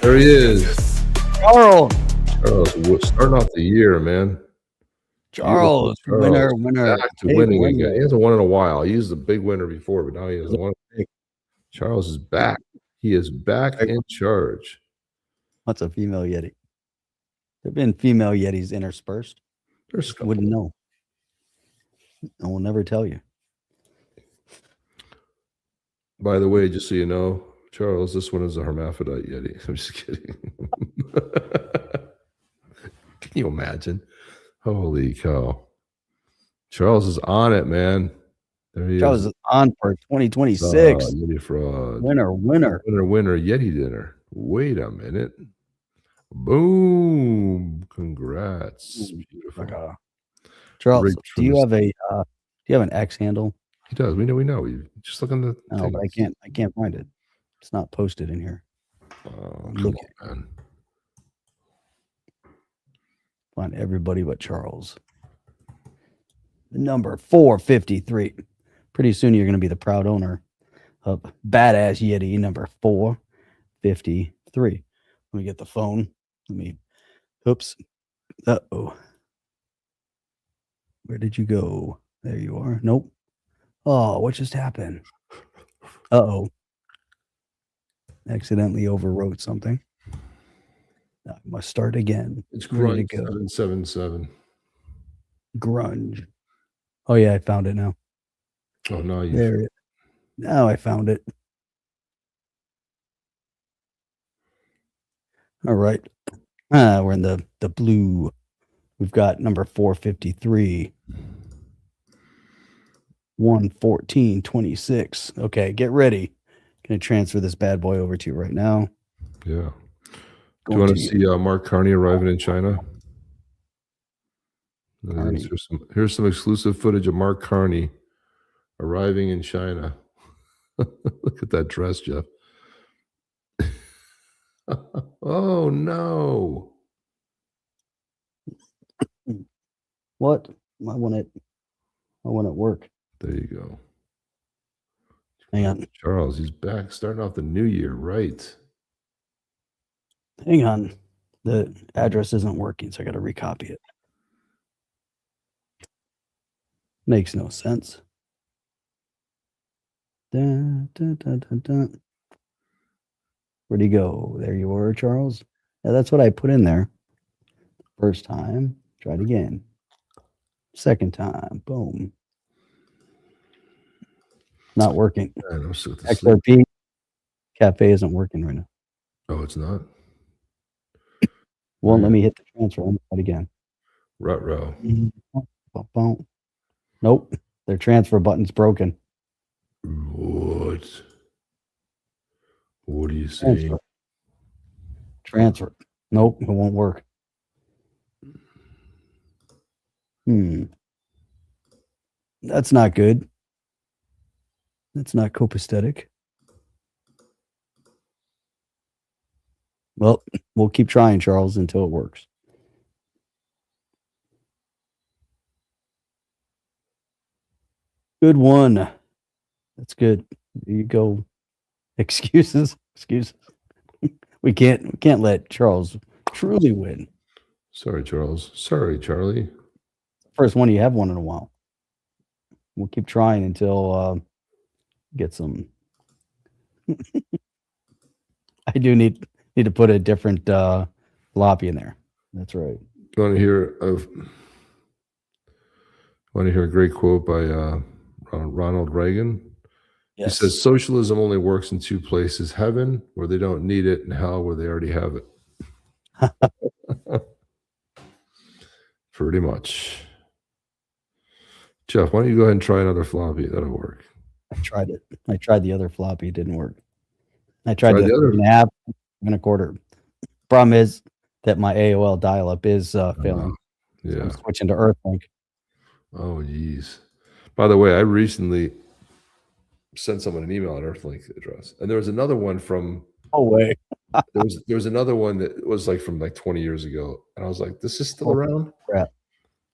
There he is. Charles. Charles, starting off the year, man. Charles, winner. Back to winning again. He hasn't won in a while. He was the big winner before, but now he hasn't won. Charles is back. He is back in charge. What's a female Yeti? There have been female Yetis interspersed. There's wouldn't know. I will never tell you. By the way, just so you know, Charles, this one is a hermaphrodite Yeti. I'm just kidding. Can you imagine? Holy cow. Charles is on it, man. There he Charles is on for 2026. Yeti fraud. Winner. Yeti dinner. Wait a minute. Boom. Congrats. Beautiful. Charles, do you have an X handle? He does. We know. You just look on the No, but I can't find it. It's not posted in here. Come on, man. Find everybody but Charles. The number 453. Pretty soon you're going to be the proud owner of Badass Yeti number 453. Let me get the phone. Oops. Uh-oh. Where did you go? There you are. Nope. Oh, what just happened? Uh-oh. Accidentally overwrote something. I must start again. It's ready Grunge to go. 777. Grunge. Oh yeah, I found it now. Oh no, now I found it. All right. We're in the blue. We've got number 453. 114.26. Okay, get ready. Gonna transfer this bad boy over to you right now. Yeah. Do you want to see Mark Carney arriving in China? Carney. Here's some exclusive footage of Mark Carney arriving in China. Look at that dress, Jeff. Oh no! What? I want it work. There you go. Hang on. Charles, he's back, starting off the new year, right? Hang on. The address isn't working, so I got to recopy it. Makes no sense. Dun, dun, dun, dun, dun. Where'd he go? There you were, Charles. Yeah, that's what I put in there. First time. Try it again. Second time. Boom. Not working. Man, I'm so XRP Cafe isn't working right now. Oh, it's not? Won't let me hit the transfer. Let me try it again. Ruh-roh. Nope. Their transfer button's broken. What? What are you saying? Transfer. Nope, it won't work. That's not good. That's not copacetic. Well, we'll keep trying, Charles, until it works. Good one. That's good. There you go. Excuses. We can't let Charles truly win. Sorry, Charles. Sorry, Charlie. First one you have won in a while. We'll keep trying until get some. I do need to put a different floppy in there. That's right. You want to hear a great quote by Ronald Reagan? Yes. He says, socialism only works in two places: heaven, where they don't need it, and hell, where they already have it. Pretty much. Jeff, why don't you go ahead and try another floppy? That'll work. I tried it. I tried the other floppy. It didn't work. I tried the other 3.5 and a quarter. Problem is that my AOL dial-up is failing. Yeah. So I'm switching to Earthlink. Oh, geez. By the way, I recently sent someone an email on Earthlink address, and there was another one from. Oh way. there was another one that was like from like 20 years ago, and I was like, "This is still around?" Crap.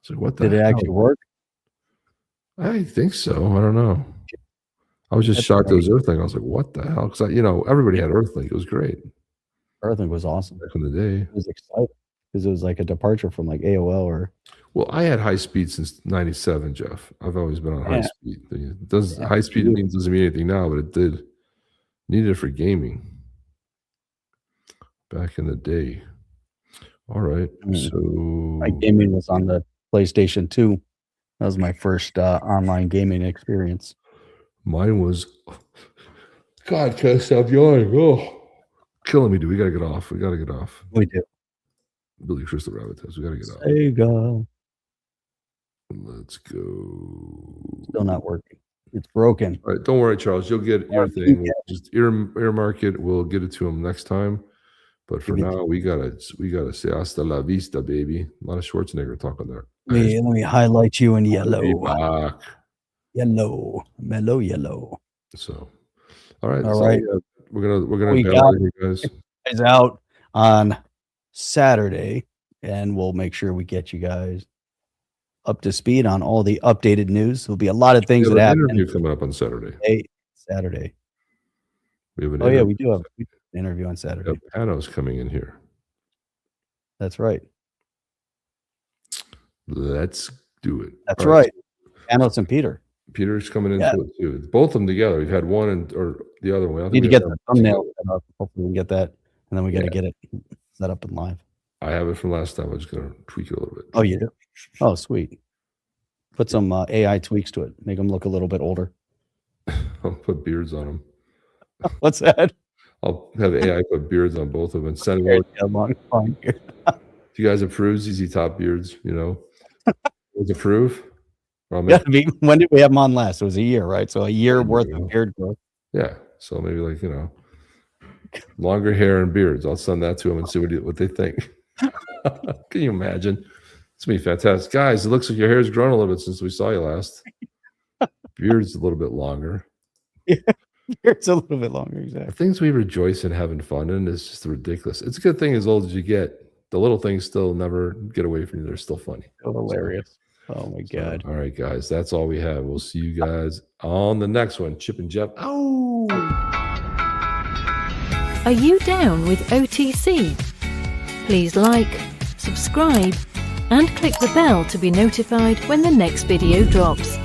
So what the Did it hell? actually work? I think so. I don't know. I was just shocked it was Earthlink. I was like, "What the hell?" Because everybody had Earthlink. It was great. Earthlink was awesome. Back in the day. It was exciting because it was like a departure from like AOL or. Well, I had high speed since '97, Jeff. I've always been on high speed. High speed doesn't mean anything now, but it did. Needed it for gaming back in the day. All right, so my gaming was on the PlayStation 2. That was my first online gaming experience. Mine was. God, can't stop yawning. Oh, killing me, dude. We gotta get off. We do. Billy Crystal Rabbit test. We gotta get off. There you go. Let's go. Still not working. It's broken. All right, don't worry, Charles. You'll get your thing. We'll just earmark it. We'll get it to him next time. But for now, we gotta say hasta la vista, baby. A lot of Schwarzenegger talking there. Let me highlight you in yellow. Back. Yellow, mellow yellow. So, all right, all right. We're gonna we bail got you guys. Is out on Saturday, and we'll make sure we get you guys up to speed on all the updated news. There'll be a lot of things that happen. Interview coming up on Saturday. Saturday. We have an yeah, we do have an interview on Saturday. Pano's coming in here. That's right. Let's do it. That's right. Panos and Peter. Peter's coming into it too. Both of them together. We've had one or the other one. Need to get the thumbnail set up. Hopefully we can get that. And then we got to get it set up and live. I have it from last time. I'm just going to tweak it a little bit. Oh, you do? Oh, sweet. Put some AI tweaks to it. Make them look a little bit older. I'll put beards on them. What's that? I'll have AI put beards on both of them and send them. Do you guys approve ZZ Top beards? Does approve? When did we have them on last? It was a year, right? So a year worth of beard growth. Yeah. So maybe Longer hair and beards. I'll send that to them and see what they think. Can you imagine? It's going to be fantastic. Guys, it looks like your hair's grown a little bit since we saw you last. Beard's a little bit longer. Yeah, beard's a little bit longer, exactly. The things we rejoice in having fun in is just ridiculous. It's a good thing as old as you get. The little things still never get away from you. They're still funny. So hilarious. Oh, my God. All right, guys. That's all we have. We'll see you guys on the next one. Chip and Jeff. Oh! Are you down with OTC? Please like, subscribe, and click the bell to be notified when the next video drops.